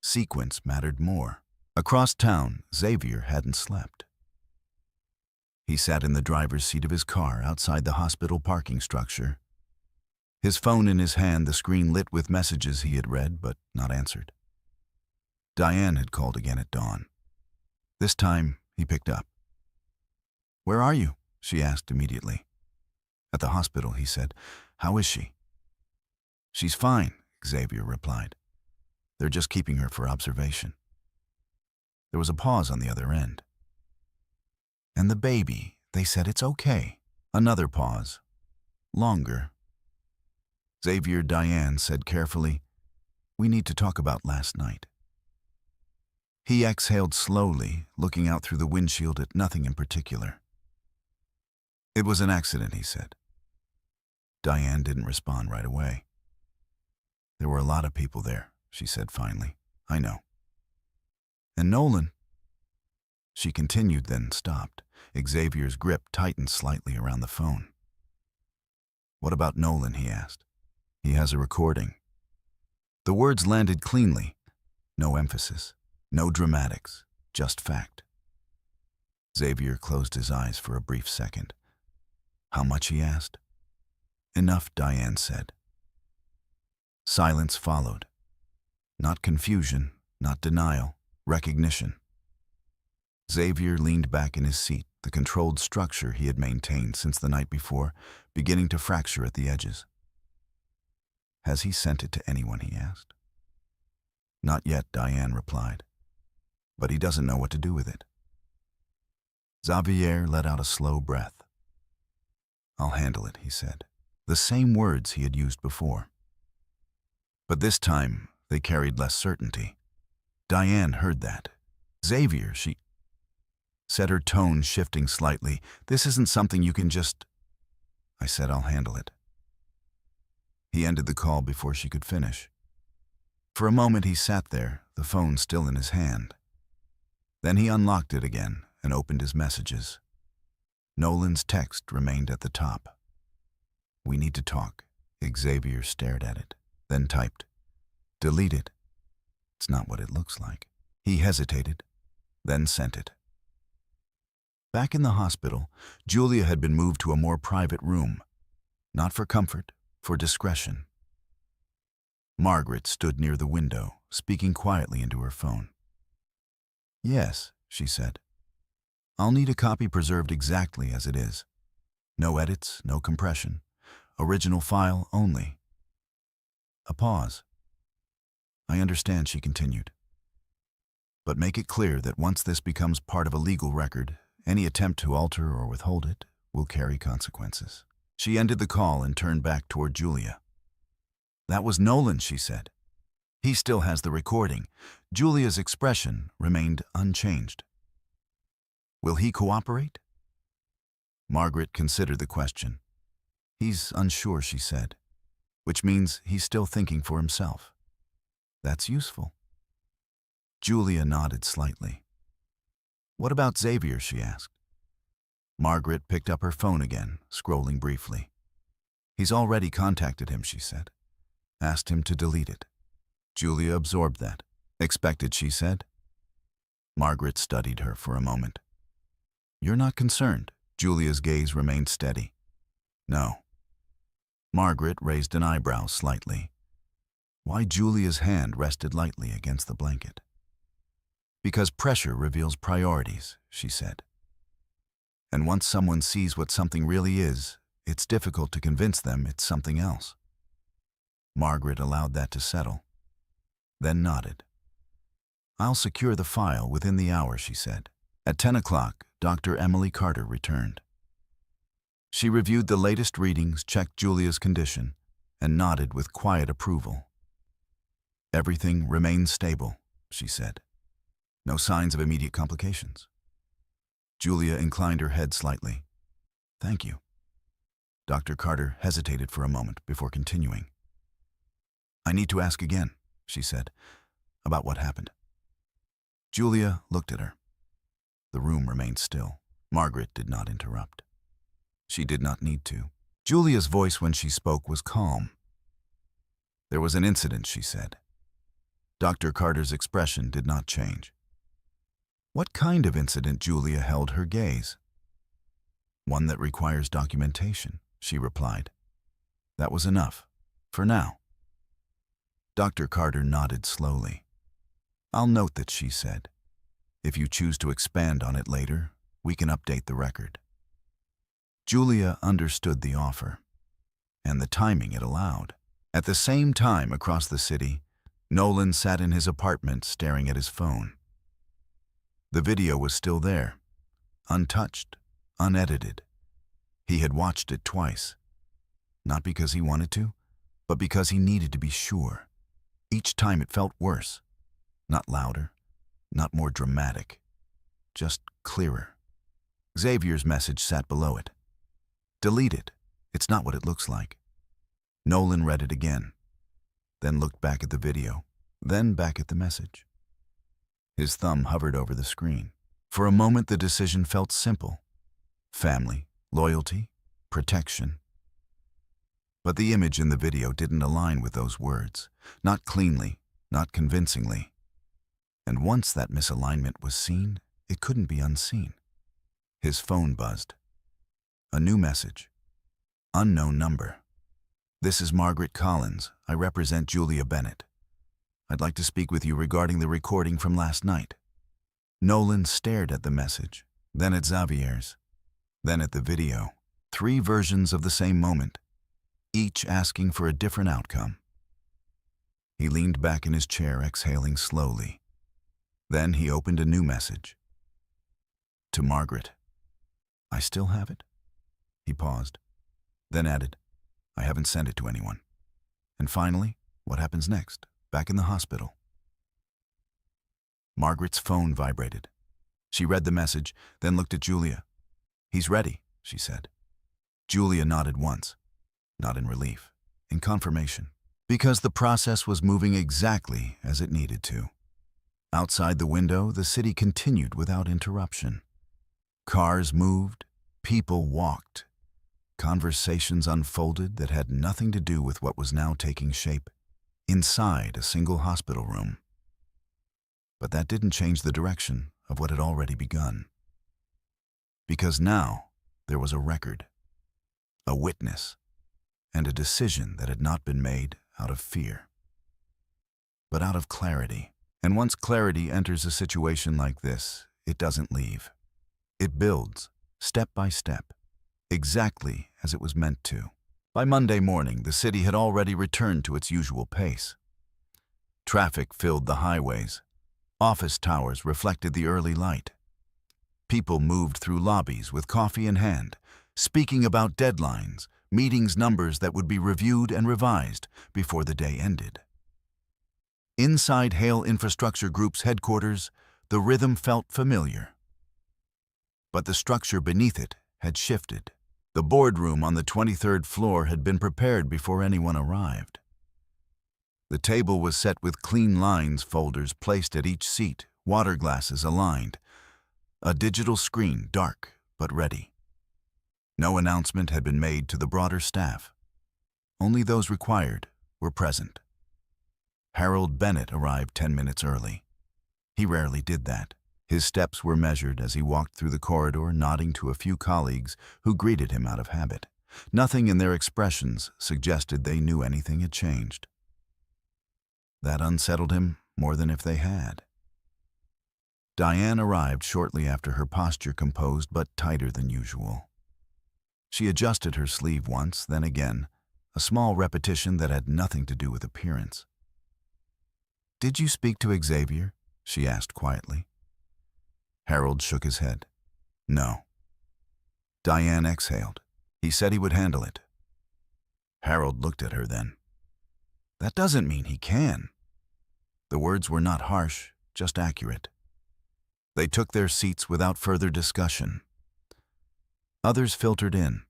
Sequence mattered more. Across town, Xavier hadn't slept. He sat in the driver's seat of his car outside the hospital parking structure. His phone in his hand, the screen lit with messages he had read but not answered. Diane had called again at dawn. This time, he picked up. "Where are you?" she asked immediately. "At the hospital," he said. "How is she?" "She's fine," Xavier replied. "They're just keeping her for observation." There was a pause on the other end. "And the baby, they said it's okay." Another pause. Longer. Xavier, Diane said carefully, "We need to talk about last night." He exhaled slowly, looking out through the windshield at nothing in particular. "It was an accident," he said. Diane didn't respond right away. "There were a lot of people there," she said finally. "I know." "And Nolan?" She continued, then stopped. Xavier's grip tightened slightly around the phone. "What about Nolan?" he asked. "He has a recording." The words landed cleanly. No emphasis. No dramatics, just fact. Xavier closed his eyes for a brief second. "How much?" he asked. "Enough," Diane said. Silence followed. Not confusion, not denial, recognition. Xavier leaned back in his seat, the controlled structure he had maintained since the night before, beginning to fracture at the edges. "Has he sent it to anyone?" he asked. "Not yet," Diane replied. "But he doesn't know what to do with it." Xavier let out a slow breath. "I'll handle it," he said, the same words he had used before. But this time, they carried less certainty. Diane heard that. Xavier, she said, her tone shifting slightly. This isn't something you can just... I said, I'll handle it. He ended the call before she could finish. For a moment he sat there, the phone still in his hand. Then he unlocked it again and opened his messages. Nolan's text remained at the top. "We need to talk." Xavier stared at it, then typed, "Delete it. It's not what it looks like." He hesitated, then sent it. Back in the hospital, Julia had been moved to a more private room. Not for comfort, for discretion. Margaret stood near the window, speaking quietly into her phone. "Yes," she said. "I'll need a copy preserved exactly as it is. No edits, no compression. Original file only." A pause. "I understand," she continued. "But make it clear that once this becomes part of a legal record, any attempt to alter or withhold it will carry consequences." She ended the call and turned back toward Julia. "That was Nolan," she said. "He still has the recording." Julia's expression remained unchanged. "Will he cooperate?" Margaret considered the question. "He's unsure," she said, "which means he's still thinking for himself." "That's useful." Julia nodded slightly. "What about Xavier?" she asked. Margaret picked up her phone again, scrolling briefly. "He's already contacted him," she said. "Asked him to delete it." Julia absorbed that. "Expected," she said. Margaret studied her for a moment. "You're not concerned?" Julia's gaze remained steady. "No." Margaret raised an eyebrow slightly. Why Julia's hand rested lightly against the blanket. "Because pressure reveals priorities," she said. "And once someone sees what something really is, it's difficult to convince them it's something else." Margaret allowed that to settle, then nodded. "I'll secure the file within the hour," she said. At 10 o'clock, Dr. Emily Carter returned. She reviewed the latest readings, checked Julia's condition, and nodded with quiet approval. "Everything remains stable," she said. "No signs of immediate complications." Julia inclined her head slightly. "Thank you." Dr. Carter hesitated for a moment before continuing. "I need to ask again," she said, "about what happened." Julia looked at her. The room remained still. Margaret did not interrupt. She did not need to. Julia's voice when she spoke was calm. "There was an incident," she said. Dr. Carter's expression did not change. "What kind of incident?" Julia held her gaze. "One that requires documentation," she replied. "That was enough, for now." Dr. Carter nodded slowly. "I'll note that," she said. "If you choose to expand on it later, we can update the record." Julia understood the offer, and the timing it allowed. At the same time across the city, Nolan sat in his apartment staring at his phone. The video was still there, untouched, unedited. He had watched it twice, not because he wanted to, but because he needed to be sure. Each time it felt worse, not louder, not more dramatic, just clearer. Xavier's message sat below it. "Delete it. It's not what it looks like." Nolan read it again, then looked back at the video, then back at the message. His thumb hovered over the screen. For a moment the decision felt simple. Family, loyalty, protection. But the image in the video didn't align with those words. Not cleanly, not convincingly. And once that misalignment was seen, it couldn't be unseen. His phone buzzed. A new message. Unknown number. "This is Margaret Collins. I represent Julia Bennett. I'd like to speak with you regarding the recording from last night." Nolan stared at the message, then at Xavier's, then at the video. 3 versions of the same moment, each asking for a different outcome. He leaned back in his chair, exhaling slowly. Then he opened a new message. "To Margaret. I still have it?" He paused, then added, "I haven't sent it to anyone." And finally, what happens next, back in the hospital? Margaret's phone vibrated. She read the message, then looked at Julia. "He's ready," she said. Julia nodded once, not in relief, in confirmation, because the process was moving exactly as it needed to. Outside the window, the city continued without interruption. Cars moved, people walked. Conversations unfolded that had nothing to do with what was now taking shape inside a single hospital room. But that didn't change the direction of what had already begun. Because now there was a record, a witness, and a decision that had not been made out of fear, but out of clarity. And once clarity enters a situation like this, it doesn't leave. It builds, step by step, exactly as it was meant to. By Monday morning, the city had already returned to its usual pace. Traffic filled the highways. Office towers reflected the early light. People moved through lobbies with coffee in hand, speaking about deadlines, meetings numbers that would be reviewed and revised before the day ended. Inside Hale Infrastructure Group's headquarters, the rhythm felt familiar. But the structure beneath it had shifted. The boardroom on the 23rd floor had been prepared before anyone arrived. The table was set with clean lines folders placed at each seat, water glasses aligned. A digital screen, dark but ready. No announcement had been made to the broader staff. Only those required were present. Harold Bennett arrived 10 minutes early. He rarely did that. His steps were measured as he walked through the corridor, nodding to a few colleagues who greeted him out of habit. Nothing in their expressions suggested they knew anything had changed. That unsettled him more than if they had. Diane arrived shortly after, her posture composed but tighter than usual. She adjusted her sleeve once, then again, a small repetition that had nothing to do with appearance. "Did you speak to Xavier?" she asked quietly. Harold shook his head. "No." Diane exhaled. "He said he would handle it." Harold looked at her then. "That doesn't mean he can." The words were not harsh, just accurate. They took their seats without further discussion. Others filtered in.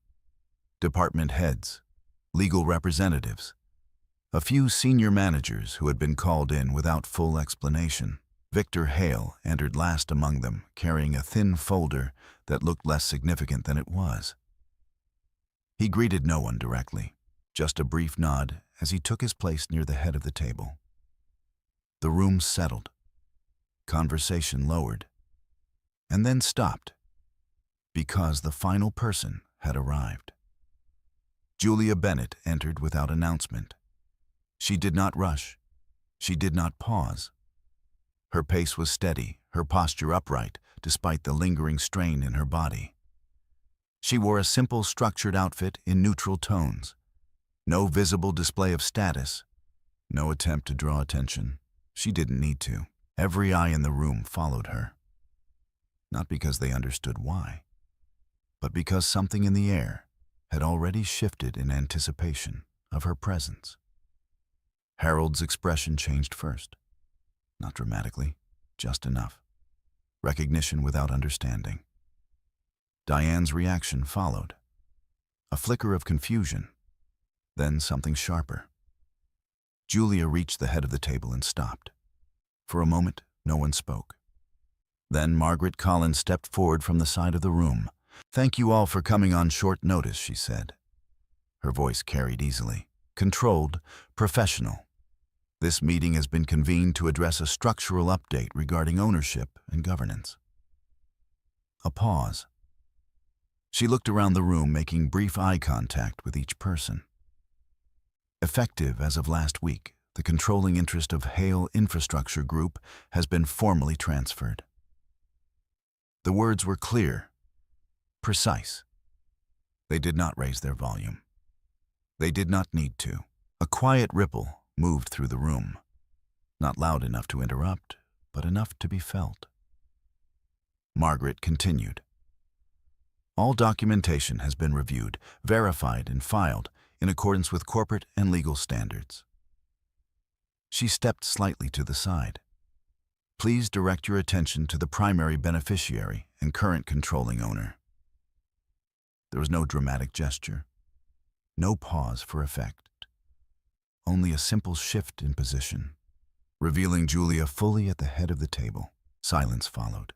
Department heads, legal representatives, a few senior managers who had been called in without full explanation. Victor Hale entered last among them, carrying a thin folder that looked less significant than it was. He greeted no one directly, just a brief nod as he took his place near the head of the table. The room settled. Conversation lowered, and then stopped, because the final person had arrived. Julia Bennett entered without announcement. She did not rush. She did not pause. Her pace was steady, her posture upright, despite the lingering strain in her body. She wore a simple, structured outfit in neutral tones. No visible display of status, no attempt to draw attention. She didn't need to. Every eye in the room followed her. Not because they understood why, but because something in the air had already shifted in anticipation of her presence. Harold's expression changed first. Not dramatically, just enough. Recognition without understanding. Diane's reaction followed. A flicker of confusion, then something sharper. Julia reached the head of the table and stopped. For a moment, no one spoke. Then Margaret Collins stepped forward from the side of the room. "Thank you all for coming on short notice," she said. Her voice carried easily, controlled, professional. "This meeting has been convened to address a structural update regarding ownership and governance." A pause. She looked around the room, making brief eye contact with each person. Effective as of last week, the controlling interest of Hale Infrastructure Group has been formally transferred. The words were clear, precise. They did not raise their volume. They did not need to. A quiet ripple moved through the room, not loud enough to interrupt, but enough to be felt. Margaret continued. "All documentation has been reviewed, verified, and filed in accordance with corporate and legal standards." She stepped slightly to the side. Please direct your attention to the primary beneficiary and current controlling owner. There was no dramatic gesture, no pause for effect, only a simple shift in position, revealing Julia fully at the head of the table. Silence followed.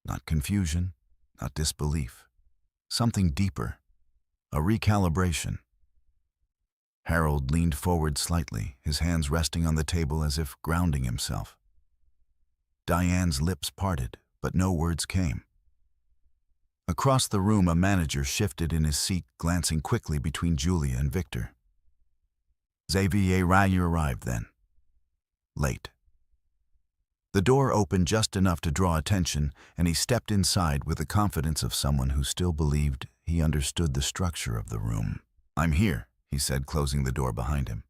Not confusion, not disbelief. Something deeper, a recalibration. Harold leaned forward slightly, his hands resting on the table as if grounding himself. Diane's lips parted, but no words came. Across the room, a manager shifted in his seat, glancing quickly between Julia and Victor. Xavier Rayu arrived then. Late. The door opened just enough to draw attention, and he stepped inside with the confidence of someone who still believed he understood the structure of the room. "I'm here," he said, closing the door behind him.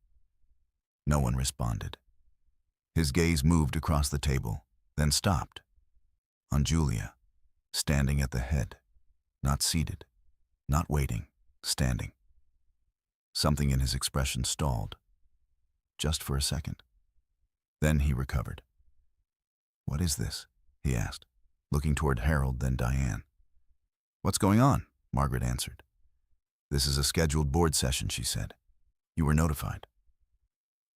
No one responded. His gaze moved across the table, then stopped. On Julia, standing at the head, not seated, not waiting, standing. Something in his expression stalled, just for a second. Then he recovered. "What is this?" he asked, looking toward Harold, then Diane. "What's going on?" Margaret answered. "This is a scheduled board session," she said. "You were notified."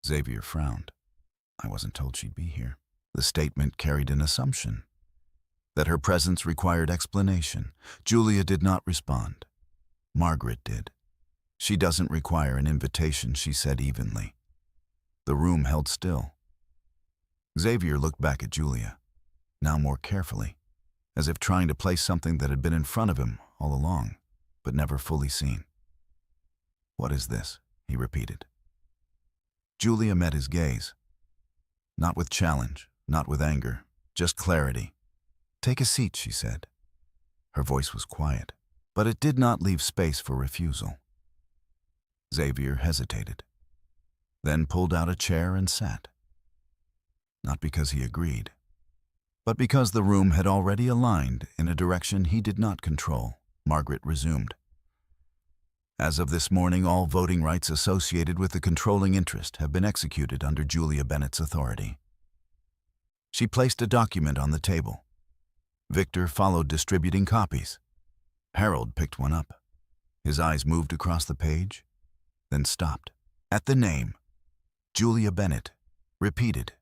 Xavier frowned. "I wasn't told she'd be here." The statement carried an assumption that her presence required explanation. Julia did not respond. Margaret did. "She doesn't require an invitation," she said evenly. The room held still. Xavier looked back at Julia, now more carefully, as if trying to place something that had been in front of him all along, but never fully seen. "What is this?" he repeated. Julia met his gaze. Not with challenge, not with anger, just clarity. "Take a seat," she said. Her voice was quiet, but it did not leave space for refusal. Xavier hesitated, then pulled out a chair and sat. Not because he agreed, but because the room had already aligned in a direction he did not control. Margaret resumed. "As of this morning, all voting rights associated with the controlling interest have been executed under Julia Bennett's authority." She placed a document on the table. Victor followed, distributing copies. Harold picked one up. His eyes moved across the page, then stopped. At the name, Julia Bennett, repeated,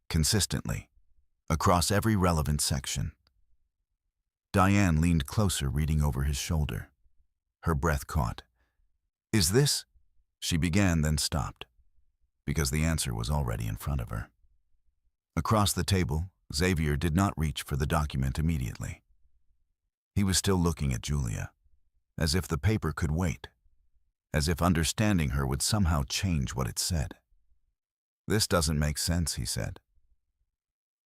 consistently, across every relevant section. Diane leaned closer, reading over his shoulder. Her breath caught. "Is this?" she began, then stopped, because the answer was already in front of her. Across the table, Xavier did not reach for the document immediately. He was still looking at Julia, as if the paper could wait, as if understanding her would somehow change what it said. "This doesn't make sense," he said.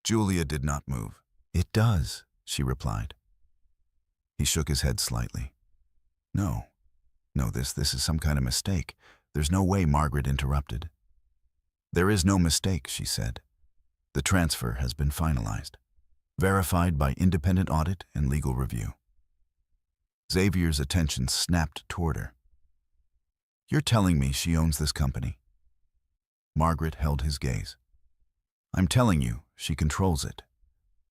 Julia did not move. "It does," she replied. He shook his head slightly. No, this is some kind of mistake. There's no way," Margaret interrupted. "There is no mistake," she said. "The transfer has been finalized, verified by independent audit and legal review." Xavier's attention snapped toward her. "You're telling me she owns this company?" Margaret held his gaze. "I'm telling you, she controls it."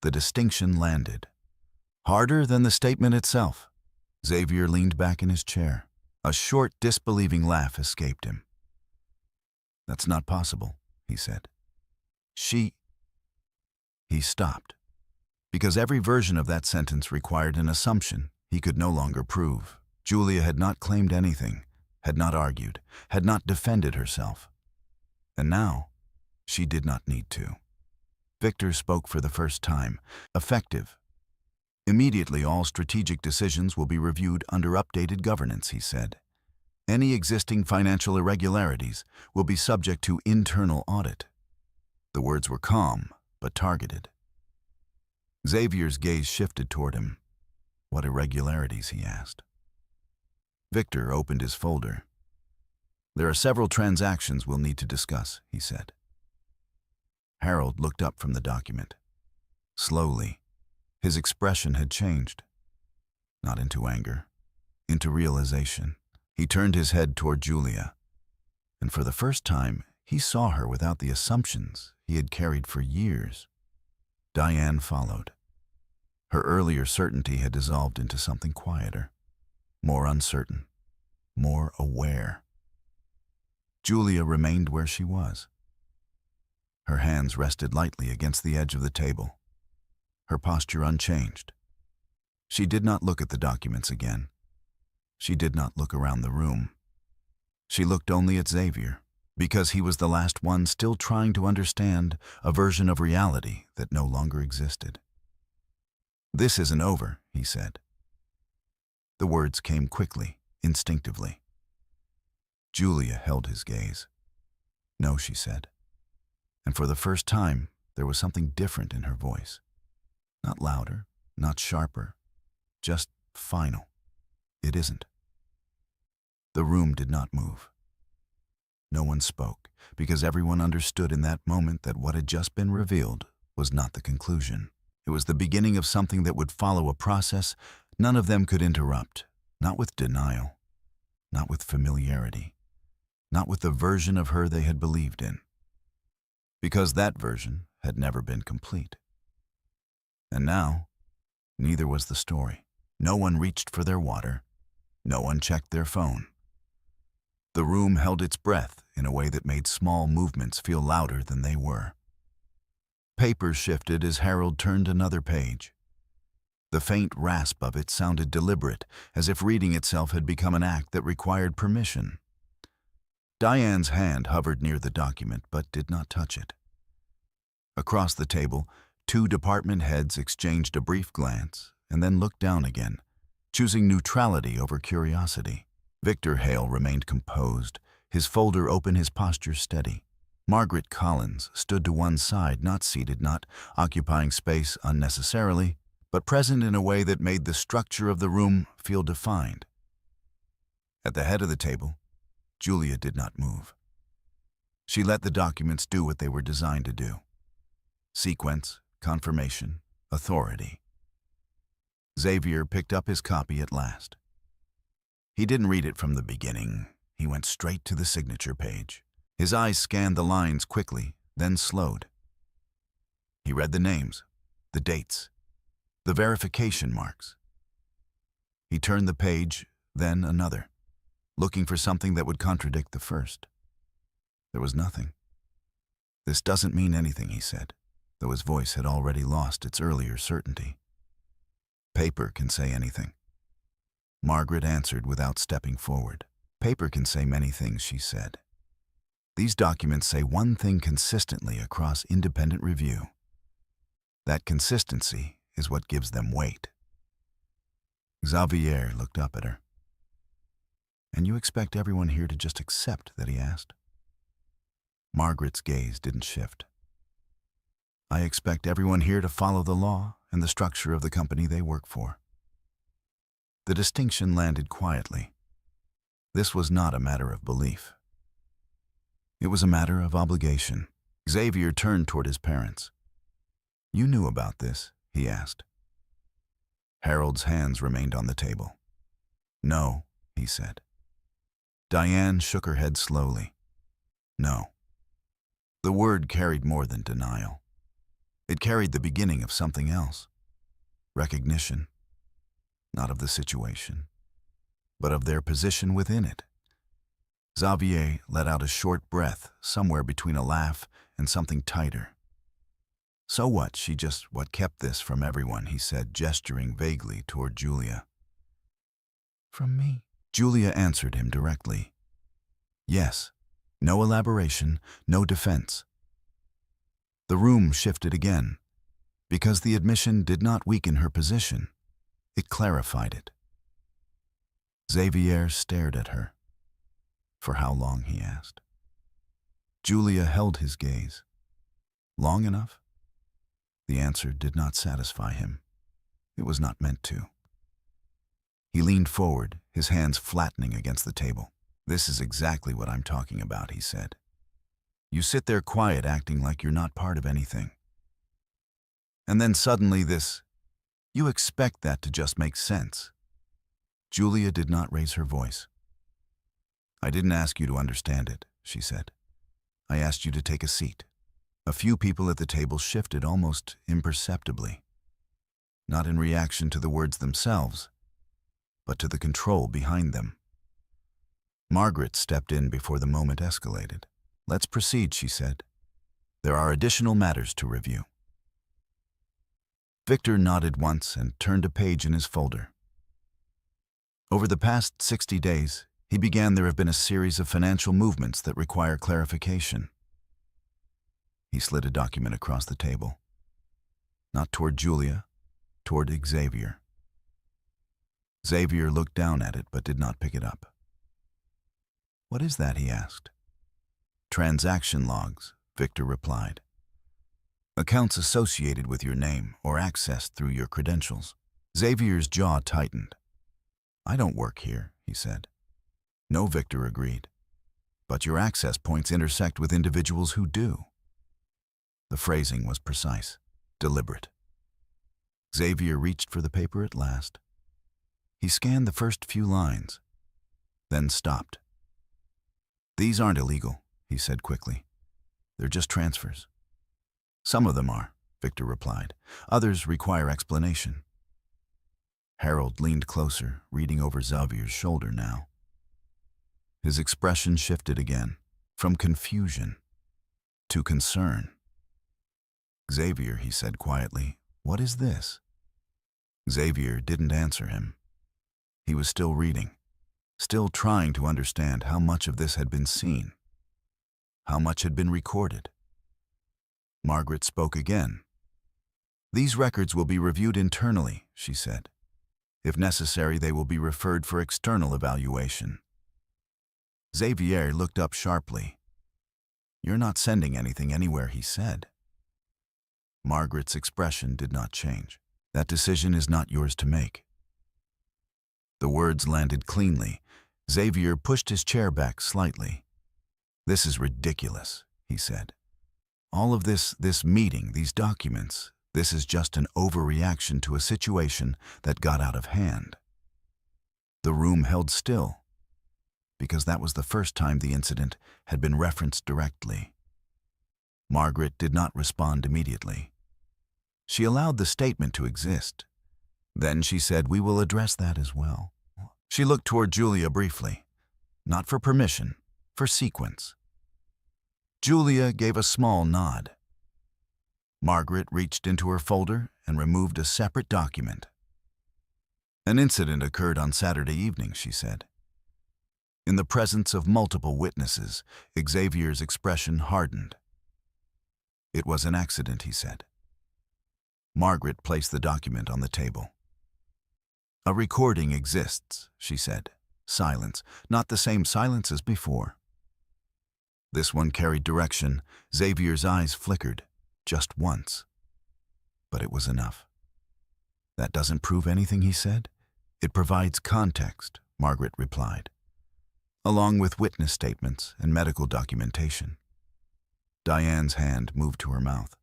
The distinction landed. Harder than the statement itself. Xavier leaned back in his chair. A short, disbelieving laugh escaped him. "That's not possible," he said. He stopped, because every version of that sentence required an assumption he could no longer prove. Julia had not claimed anything, had not argued, had not defended herself. And now, she did not need to. Victor spoke for the first time. "Effective. Immediately, all strategic decisions will be reviewed under updated governance," he said. "Any existing financial irregularities will be subject to internal audit." The words were calm, but targeted. Xavier's gaze shifted toward him. "What irregularities?" he asked. Victor opened his folder. "There are several transactions we'll need to discuss," he said. Harold looked up from the document. Slowly, his expression had changed. Not into anger, into realization. He turned his head toward Julia, and for the first time, he saw her without the assumptions he had carried for years. Diane followed. Her earlier certainty had dissolved into something quieter, more uncertain, more aware. Julia remained where she was. Her hands rested lightly against the edge of the table, her posture unchanged. She did not look at the documents again. She did not look around the room. She looked only at Xavier, because he was the last one still trying to understand a version of reality that no longer existed. "This isn't over," he said. The words came quickly, instinctively. Julia held his gaze. "No," she said. And for the first time, there was something different in her voice. Not louder, not sharper, just final. "It isn't." The room did not move. No one spoke, because everyone understood in that moment that what had just been revealed was not the conclusion. It was the beginning of something that would follow a process none of them could interrupt, not with denial, not with familiarity, not with the version of her they had believed in, because that version had never been complete. And now, neither was the story. No one reached for their water. No one checked their phone. The room held its breath in a way that made small movements feel louder than they were. Paper shifted as Harold turned another page. The faint rasp of it sounded deliberate, as if reading itself had become an act that required permission. Diane's hand hovered near the document but did not touch it. Across the table, two department heads exchanged a brief glance and then looked down again, choosing neutrality over curiosity. Victor Hale remained composed, his folder open, his posture steady. Margaret Collins stood to one side, not seated, not occupying space unnecessarily, but present in a way that made the structure of the room feel defined. At the head of the table, Julia did not move. She let the documents do what they were designed to do. Sequence, confirmation, authority. Xavier picked up his copy at last. He didn't read it from the beginning. He went straight to the signature page. His eyes scanned the lines quickly, then slowed. He read the names, the dates, the verification marks. He turned the page, then another, looking for something that would contradict the first. There was nothing. "This doesn't mean anything," he said, though his voice had already lost its earlier certainty. "Paper can say anything." Margaret answered without stepping forward. "Paper can say many things," she said. "These documents say one thing consistently across independent review. That consistency is what gives them weight." Xavier looked up at her. "And you expect everyone here to just accept that?" he asked. Margaret's gaze didn't shift. "I expect everyone here to follow the law and the structure of the company they work for." The distinction landed quietly. This was not a matter of belief. It was a matter of obligation. Xavier turned toward his parents. "You knew about this?" he asked. Harold's hands remained on the table. "No," he said. Diane shook her head slowly. "No." The word carried more than denial. It carried the beginning of something else. Recognition. Not of the situation, but of their position within it. Xavier let out a short breath, somewhere between a laugh and something tighter. "So what? What kept this from everyone," he said, gesturing vaguely toward Julia. "From me," Julia answered him directly. "Yes." No elaboration, no defense. The room shifted again, because the admission did not weaken her position. It clarified it. Xavier stared at her. "For how long?" he asked. Julia held his gaze. "Long enough?" The answer did not satisfy him. It was not meant to. He leaned forward, his hands flattening against the table. "This is exactly what I'm talking about," he said. "You sit there quiet, acting like you're not part of anything. And then suddenly this, you expect that to just make sense." Julia did not raise her voice. "I didn't ask you to understand it," she said. "I asked you to take a seat. A few people at the table shifted almost imperceptibly, not in reaction to the words themselves, but to the control behind them. Margaret stepped in before the moment escalated. "Let's proceed," she said. "There are additional matters to review." Victor nodded once and turned a page in his folder. Over the past 60 days, he began there have been a series of financial movements that require clarification. He slid a document across the table. Not toward Julia, toward Xavier. Xavier looked down at it but did not pick it up. "What is that?" he asked. "Transaction logs," Victor replied. "Accounts associated with your name or accessed through your credentials." Xavier's jaw tightened. "I don't work here," he said. "No," Victor agreed. "But your access points intersect with individuals who do." The phrasing was precise, deliberate. Xavier reached for the paper at last. He scanned the first few lines, then stopped. "These aren't illegal," he said quickly. "They're just transfers." "Some of them are," Victor replied. "Others require explanation." Harold leaned closer, reading over Xavier's shoulder now. His expression shifted again, from confusion to concern. "Xavier," he said quietly, "what is this?" Xavier didn't answer him. He was still reading, still trying to understand how much of this had been seen, how much had been recorded. Margaret spoke again. "These records will be reviewed internally," she said. "If necessary, they will be referred for external evaluation." Xavier looked up sharply. "You're not sending anything anywhere," he said. Margaret's expression did not change. "That decision is not yours to make." The words landed cleanly. Xavier pushed his chair back slightly. "This is ridiculous," he said. "All of this meeting, these documents, this is just an overreaction to a situation that got out of hand." The room held still, because that was the first time the incident had been referenced directly. Margaret did not respond immediately. She allowed the statement to exist. Then she said, "We will address that as well." She looked toward Julia briefly, not for permission, for sequence. Julia gave a small nod. Margaret reached into her folder and removed a separate document. "An incident occurred on Saturday evening," she said. In the presence of multiple witnesses, Xavier's expression hardened. "It was an accident," he said. Margaret placed the document on the table. "A recording exists," she said. Silence, not the same silence as before. This one carried direction. Xavier's eyes flickered, just once. But it was enough. "That doesn't prove anything," he said. "It provides context," Margaret replied, "along with witness statements and medical documentation." Diane's hand moved to her mouth,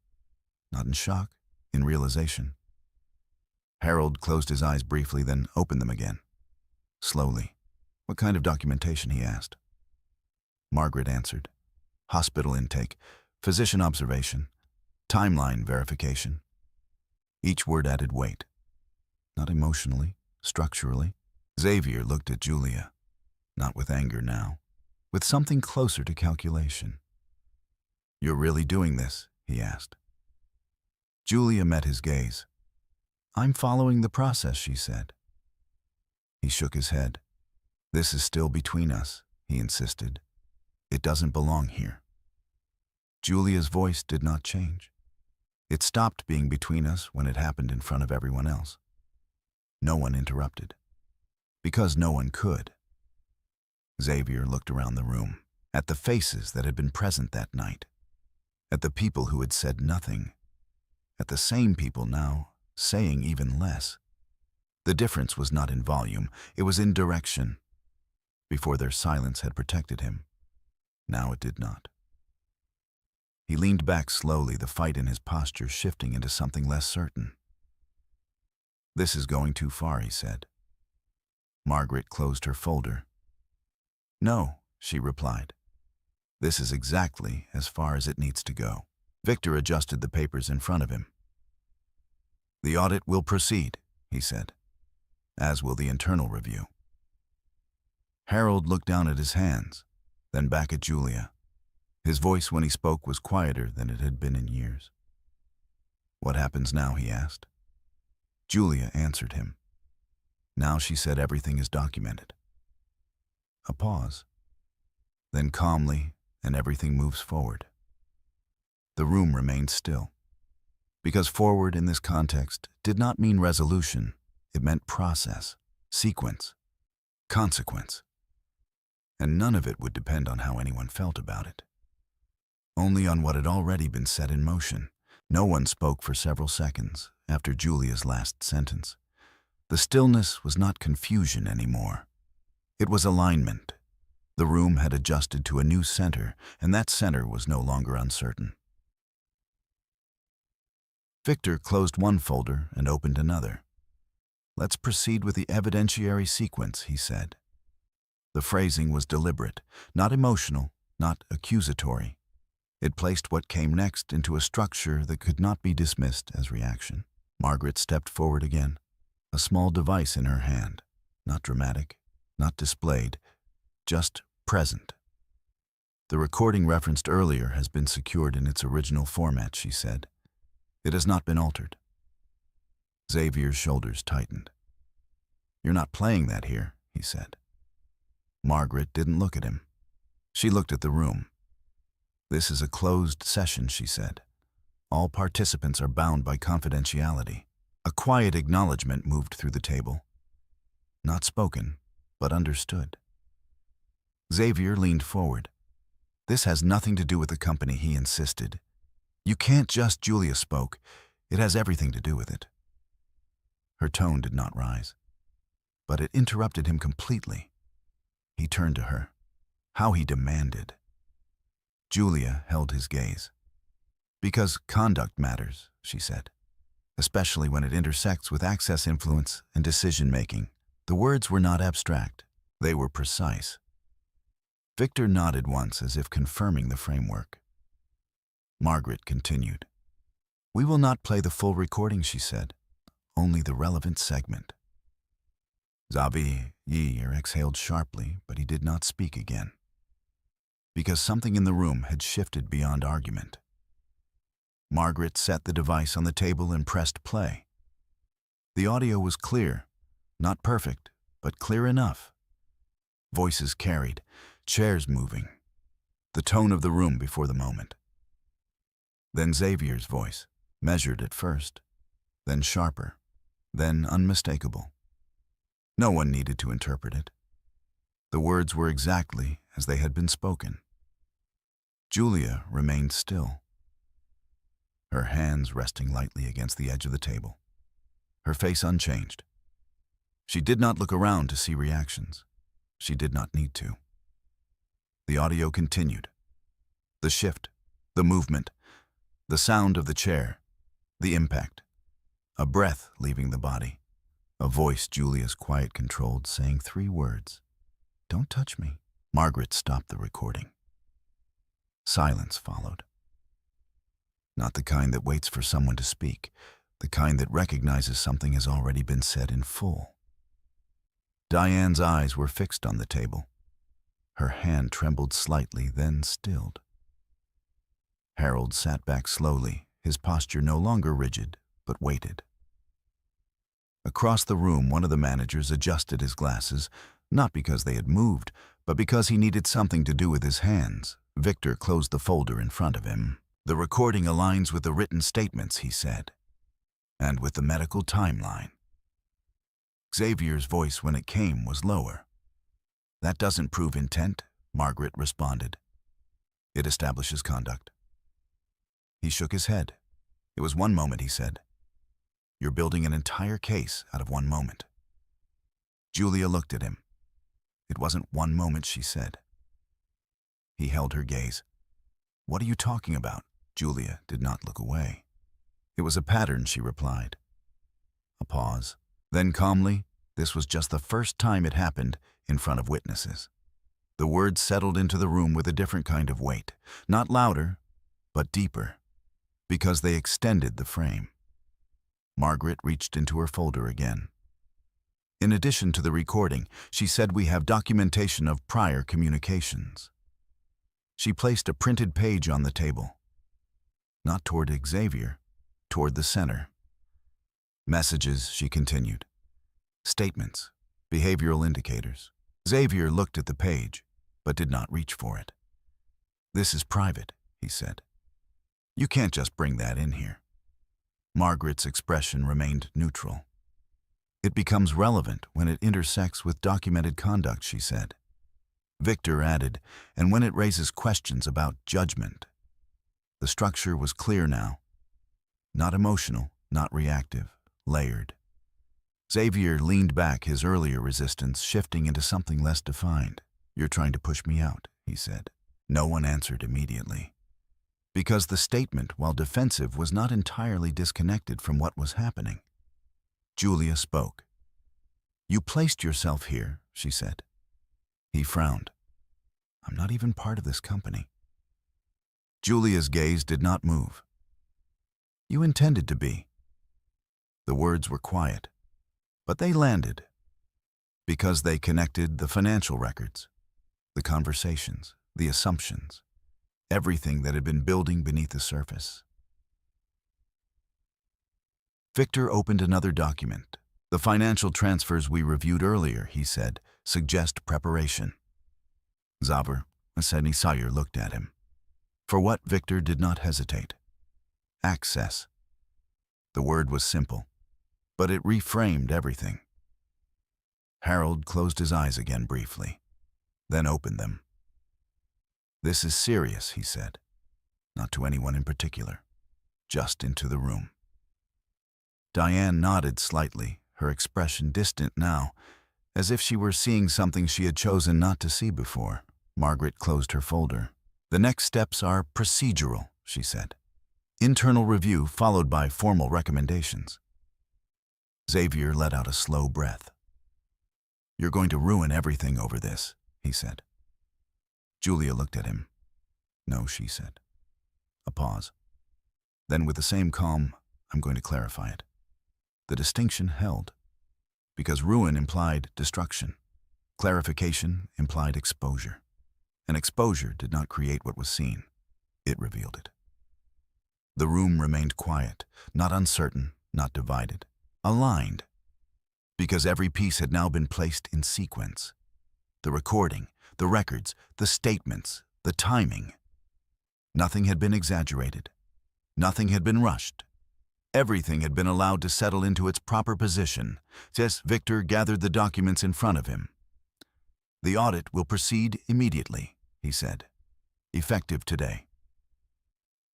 not in shock, in realization. Harold closed his eyes briefly, then opened them again. Slowly. "What kind of documentation?" he asked. Margaret answered. "Hospital intake, physician observation, timeline verification." Each word added weight. Not emotionally, structurally. Xavier looked at Julia, not with anger now, with something closer to calculation. "You're really doing this?" he asked. Julia met his gaze. "I'm following the process," she said. He shook his head. "This is still between us," he insisted. "It doesn't belong here." Julia's voice did not change. It stopped being between us when it happened in front of everyone else. No one interrupted, because no one could. Xavier looked around the room, at the faces that had been present that night, at the people who had said nothing, at the same people now saying even less. The difference was not in volume, it was in direction. Before their silence had protected him. Now it did not. He leaned back slowly, the fight in his posture shifting into something less certain. "This is going too far," he said. Margaret closed her folder. "No," she replied. "This is exactly as far as it needs to go." Victor adjusted the papers in front of him. "The audit will proceed," he said, "as will the internal review." Harold looked down at his hands, then back at Julia. His voice when he spoke was quieter than it had been in years. "What happens now?" he asked. Julia answered him. Now she said everything is documented. A pause. Then calmly, and everything moves forward. The room remained still. Because forward in this context did not mean resolution, it meant process, sequence, consequence. And none of it would depend on how anyone felt about it. Only on what had already been set in motion. No one spoke for several seconds after Julia's last sentence. The stillness was not confusion anymore. It was alignment. The room had adjusted to a new center, and that center was no longer uncertain. Victor closed one folder and opened another. "Let's proceed with the evidentiary sequence," he said. The phrasing was deliberate, not emotional, not accusatory. It placed what came next into a structure that could not be dismissed as reaction. Margaret stepped forward again, a small device in her hand, not dramatic, not displayed, just present. "The recording referenced earlier has been secured in its original format," she said. "It has not been altered." Xavier's shoulders tightened. "You're not playing that here," he said. Margaret didn't look at him. She looked at the room. "This is a closed session," she said. "All participants are bound by confidentiality." A quiet acknowledgement moved through the table. Not spoken, but understood. Xavier leaned forward. "This has nothing to do with the company," he insisted. "You can't just—" Julia spoke. "It has everything to do with it." Her tone did not rise, but it interrupted him completely. He turned to her. How he demanded. Julia held his gaze. "Because conduct matters," she said, "especially when it intersects with access, influence, and decision-making." The words were not abstract. They were precise. Victor nodded once as if confirming the framework. Margaret continued. "We will not play the full recording," she said, "only the relevant segment." Xavier exhaled sharply, but he did not speak again. Because something in the room had shifted beyond argument. Margaret set the device on the table and pressed play. The audio was clear, not perfect, but clear enough. Voices carried, chairs moving, the tone of the room before the moment. Then Xavier's voice, measured at first, then sharper, then unmistakable. No one needed to interpret it. The words were exactly as they had been spoken. Julia remained still, her hands resting lightly against the edge of the table, her face unchanged. She did not look around to see reactions. She did not need to. The audio continued. The shift, the movement, the sound of the chair, the impact, a breath leaving the body, a voice Julia's quiet controlled saying 3 words. "Don't touch me." Margaret stopped the recording. Silence followed. Not the kind that waits for someone to speak, the kind that recognizes something has already been said in full. Diane's eyes were fixed on the table. Her hand trembled slightly, then stilled. Harold sat back slowly, his posture no longer rigid, but weighted. Across the room, one of the managers adjusted his glasses, not because they had moved, but because he needed something to do with his hands. Victor closed the folder in front of him. "The recording aligns with the written statements," he said, "and with the medical timeline." Xavier's voice, when it came, was lower. "That doesn't prove intent," Margaret responded. "It establishes conduct." He shook his head. "It was one moment," he said. "You're building an entire case out of one moment." Julia looked at him. "It wasn't one moment," she said. He held her gaze. "What are you talking about?" Julia did not look away. "It was a pattern," she replied. A pause. Then calmly, this was just the first time it happened in front of witnesses. The words settled into the room with a different kind of weight, not louder, but deeper. Because they extended the frame. Margaret reached into her folder again. In addition to the recording, she said we have documentation of prior communications. She placed a printed page on the table. Not toward Xavier, toward the center. Messages, she continued. Statements, behavioral indicators. Xavier looked at the page, but did not reach for it. This is private, he said. You can't just bring that in here. Margaret's expression remained neutral. It becomes relevant when it intersects with documented conduct, she said. Victor added, and when it raises questions about judgment. The structure was clear now. Not emotional, not reactive, layered. Xavier leaned back, his earlier resistance shifting into something less defined. You're trying to push me out, he said. No one answered immediately. Because the statement, while defensive, was not entirely disconnected from what was happening. Julia spoke. You placed yourself here, she said. He frowned. I'm not even part of this company. Julia's gaze did not move. You intended to be. The words were quiet, but they landed. Because they connected the financial records, the conversations, the assumptions, everything that had been building beneath the surface. Victor opened another document. The financial transfers we reviewed earlier, he said, suggest preparation. Xavier Sayer looked at him. For what, Victor did not hesitate. Access. The word was simple, but it reframed everything. Harold closed his eyes again briefly, then opened them. This is serious, he said, not to anyone in particular, just into the room. Diane nodded slightly, her expression distant now, as if she were seeing something she had chosen not to see before. Margaret closed her folder. The next steps are procedural, she said. Internal review followed by formal recommendations. Xavier let out a slow breath. You're going to ruin everything over this, he said. Julia looked at him. No, she said. A pause. Then with the same calm, I'm going to clarify it. The distinction held, because ruin implied destruction. Clarification implied exposure. And exposure did not create what was seen. It revealed it. The room remained quiet, not uncertain, not divided, aligned, because every piece had now been placed in sequence. The recording, the records, the statements, the timing. Nothing had been exaggerated. Nothing had been rushed. Everything had been allowed to settle into its proper position, as Victor gathered the documents in front of him. The audit will proceed immediately, he said. Effective today.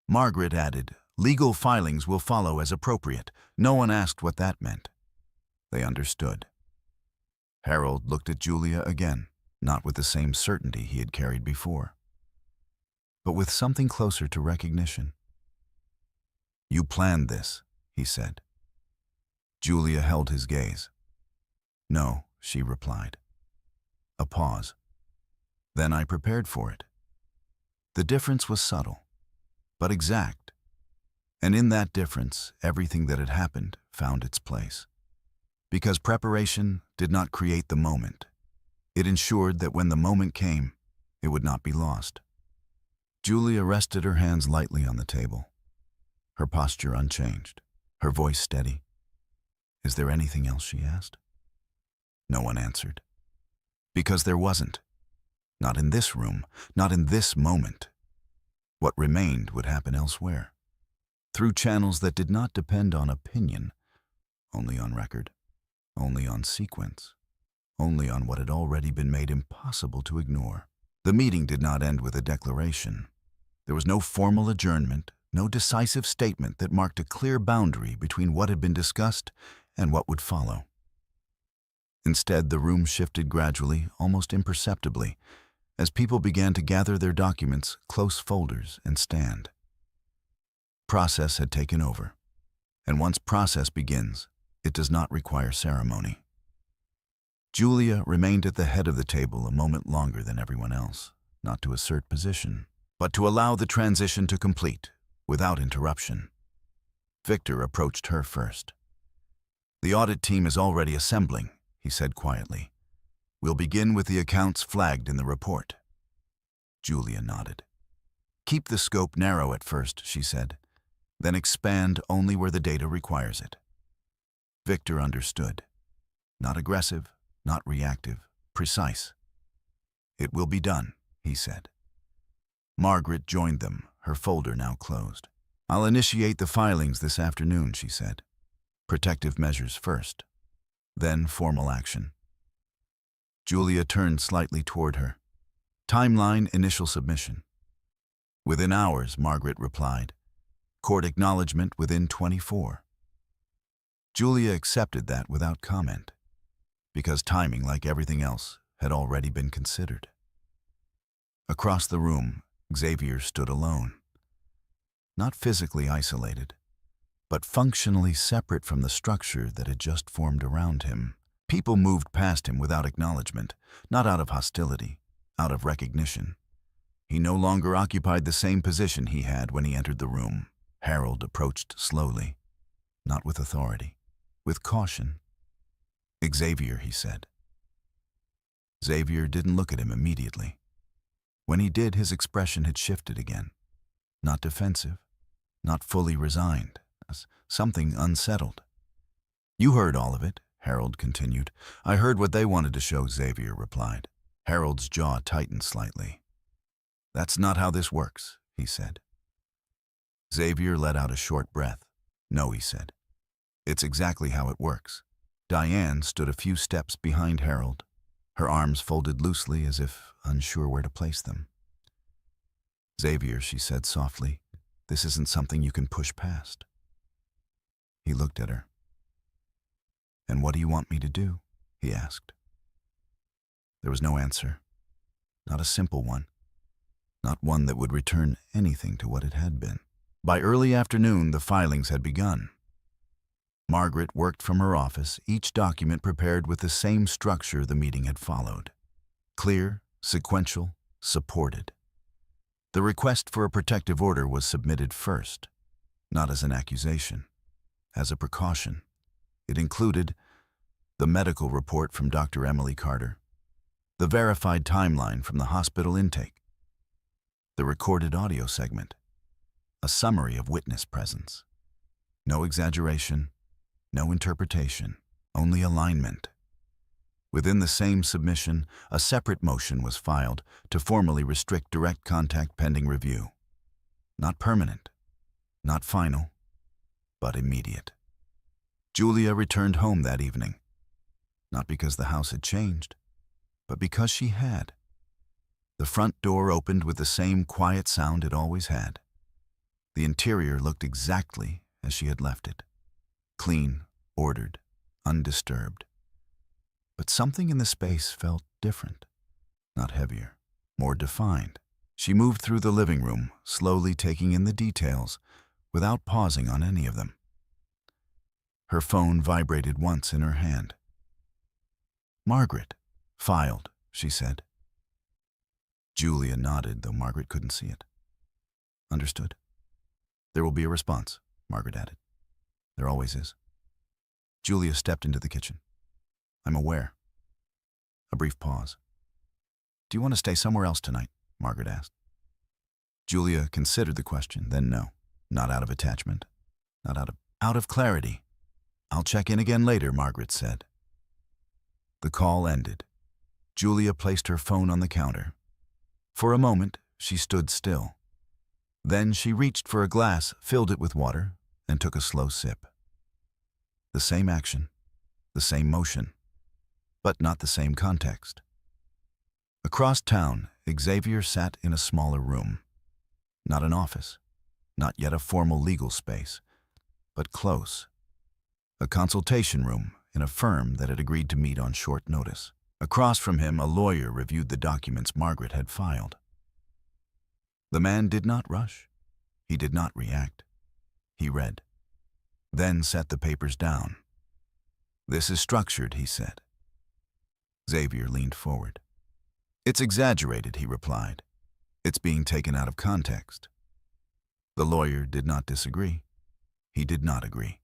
Margaret added, legal filings will follow as appropriate. No one asked what that meant. They understood. Harold looked at Julia again, not with the same certainty he had carried before, but with something closer to recognition. You planned this, he said. Julia held his gaze. No, she replied. A pause. Then I prepared for it. The difference was subtle, but exact. And in that difference, everything that had happened found its place. Because preparation did not create the moment. It ensured that when the moment came, it would not be lost. Julia rested her hands lightly on the table, her posture unchanged, her voice steady. Is there anything else, she asked? No one answered. Because there wasn't. Not in this room, not in this moment. What remained would happen elsewhere, through channels that did not depend on opinion, only on record, only on sequence, only on what had already been made impossible to ignore. The meeting did not end with a declaration. There was no formal adjournment, no decisive statement that marked a clear boundary between what had been discussed and what would follow. Instead, the room shifted gradually, almost imperceptibly, as people began to gather their documents, close folders, and stand. Process had taken over, and once process begins, it does not require ceremony. Julia remained at the head of the table a moment longer than everyone else, not to assert position, but to allow the transition to complete, without interruption. Victor approached her first. "The audit team is already assembling," he said quietly. "We'll begin with the accounts flagged in the report." Julia nodded. "Keep the scope narrow at first," she said, "then expand only where the data requires it." Victor understood. Not aggressive, not reactive, precise. "It will be done," he said. Margaret joined them, her folder now closed. "I'll initiate the filings this afternoon," she said. "Protective measures first, then formal action." Julia turned slightly toward her. "Timeline initial submission." "Within hours," Margaret replied. "Court acknowledgement within 24." Julia accepted that without comment, because timing, like everything else, had already been considered. Across the room, Xavier stood alone. Not physically isolated, but functionally separate from the structure that had just formed around him. People moved past him without acknowledgement, not out of hostility, out of recognition. He no longer occupied the same position he had when he entered the room. Harold approached slowly, not with authority, with caution. "Xavier," he said. Xavier didn't look at him immediately. When he did, his expression had shifted again. Not defensive, not fully resigned, something unsettled. "You heard all of it," Harold continued. "I heard what they wanted to show," Xavier replied. Harold's jaw tightened slightly. "That's not how this works," he said. Xavier let out a short breath. "No," he said. "It's exactly how it works." Diane stood a few steps behind Harold, her arms folded loosely as if unsure where to place them. "Xavier," she said softly, "this isn't something you can push past." He looked at her. "And what do you want me to do?" he asked. There was no answer, not a simple one, not one that would return anything to what it had been. By early afternoon, the filings had begun. Margaret worked from her office, each document prepared with the same structure the meeting had followed. Clear, sequential, supported. The request for a protective order was submitted first, not as an accusation, as a precaution. It included the medical report from Dr. Emily Carter, the verified timeline from the hospital intake, the recorded audio segment, a summary of witness presence. No exaggeration, no interpretation, only alignment. Within the same submission, a separate motion was filed to formally restrict direct contact pending review. Not permanent, not final, but immediate. Julia returned home that evening, not because the house had changed, but because she had. The front door opened with the same quiet sound it always had. The interior looked exactly as she had left it. Clean, ordered, undisturbed. But something in the space felt different, not heavier, more defined. She moved through the living room, slowly taking in the details, without pausing on any of them. Her phone vibrated once in her hand. "Margaret, filed," she said. Julia nodded, though Margaret couldn't see it. "Understood. There will be a response," Margaret added. "There always is." Julia stepped into the kitchen. "I'm aware." A brief pause. "Do you want to stay somewhere else tonight?" Margaret asked. Julia considered the question, then no. Not out of attachment, not out of clarity. "I'll check in again later," Margaret said. The call ended. Julia placed her phone on the counter. For a moment, she stood still. Then she reached for a glass, filled it with water, and took a slow sip. The same action, the same motion, but not the same context. Across town, Xavier sat in a smaller room. Not an office, not yet a formal legal space, but close. A consultation room in a firm that had agreed to meet on short notice. Across from him, a lawyer reviewed the documents Margaret had filed. The man did not rush. He did not react. He read, then set the papers down. "This is structured," he said. Xavier leaned forward. "It's exaggerated," he replied. "It's being taken out of context." The lawyer did not disagree. He did not agree.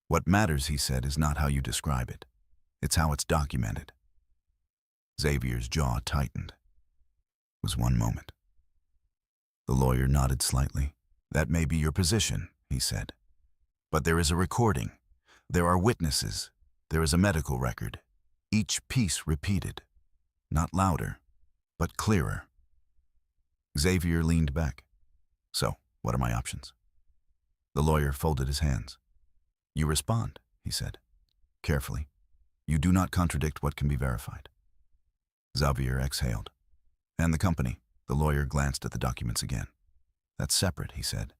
What matters, he said, is not how you describe it. It's how it's documented. Xavier's jaw tightened. It was one moment. The lawyer nodded slightly. That may be your position, he said. But there is a recording. There are witnesses. There is a medical record. Each piece repeated. Not louder, but clearer. Xavier leaned back. So, what are my options? The lawyer folded his hands. You respond, he said, carefully. You do not contradict what can be verified. Xavier exhaled. And the company. The lawyer glanced at the documents again. That's separate, he said,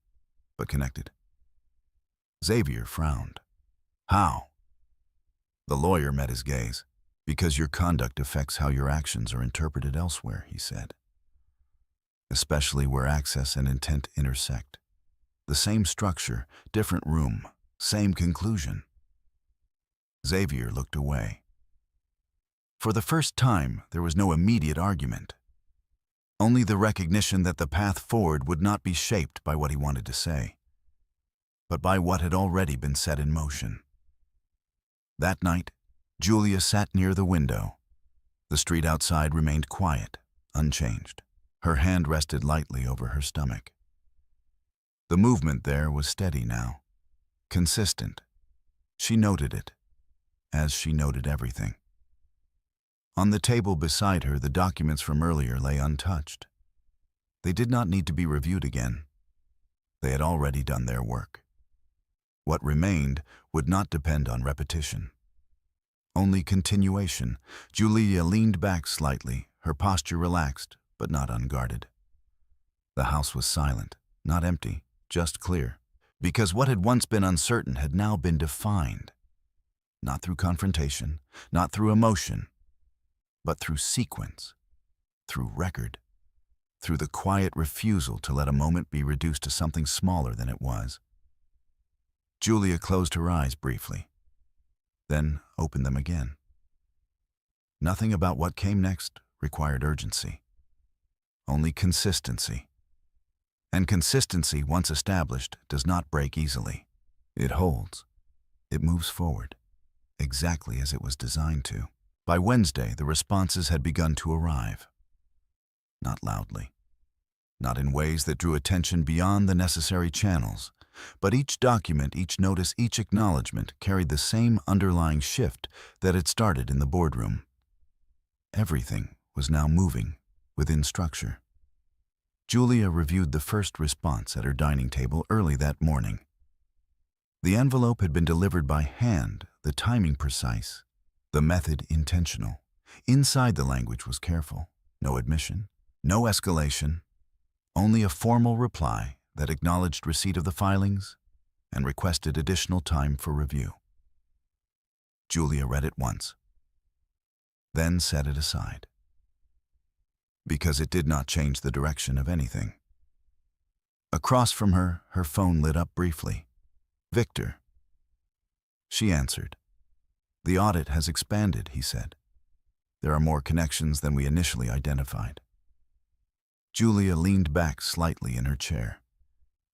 but connected. Xavier frowned. How? The lawyer met his gaze. Because your conduct affects how your actions are interpreted elsewhere, he said. Especially where access and intent intersect. The same structure, different room, same conclusion. Xavier looked away. For the first time, there was no immediate argument. Only the recognition that the path forward would not be shaped by what he wanted to say, but by what had already been set in motion. That night, Julia sat near the window. The street outside remained quiet, unchanged. Her hand rested lightly over her stomach. The movement there was steady now, consistent. She noted it, as she noted everything. On the table beside her, the documents from earlier lay untouched. They did not need to be reviewed again. They had already done their work. What remained would not depend on repetition. Only continuation. Julia leaned back slightly, her posture relaxed, but not unguarded. The house was silent, not empty, just clear, because what had once been uncertain had now been defined. Not through confrontation, not through emotion, but through sequence, through record, through the quiet refusal to let a moment be reduced to something smaller than it was. Julia closed her eyes briefly, then opened them again. Nothing about what came next required urgency, only consistency. And consistency, once established, does not break easily. It holds. It moves forward, exactly as it was designed to. By Wednesday, the responses had begun to arrive. Not loudly, not in ways that drew attention beyond the necessary channels, but each document, each notice, each acknowledgement carried the same underlying shift that had started in the boardroom. Everything was now moving within structure. Julia reviewed the first response at her dining table early that morning. The envelope had been delivered by hand, the timing precise, the method intentional. Inside, the language was careful. No admission, no escalation, only a formal reply that acknowledged receipt of the filings and requested additional time for review. Julia read it once, then set it aside, because it did not change the direction of anything. Across from her, her phone lit up briefly. Victor. She answered. The audit has expanded, he said. There are more connections than we initially identified. Julia leaned back slightly in her chair.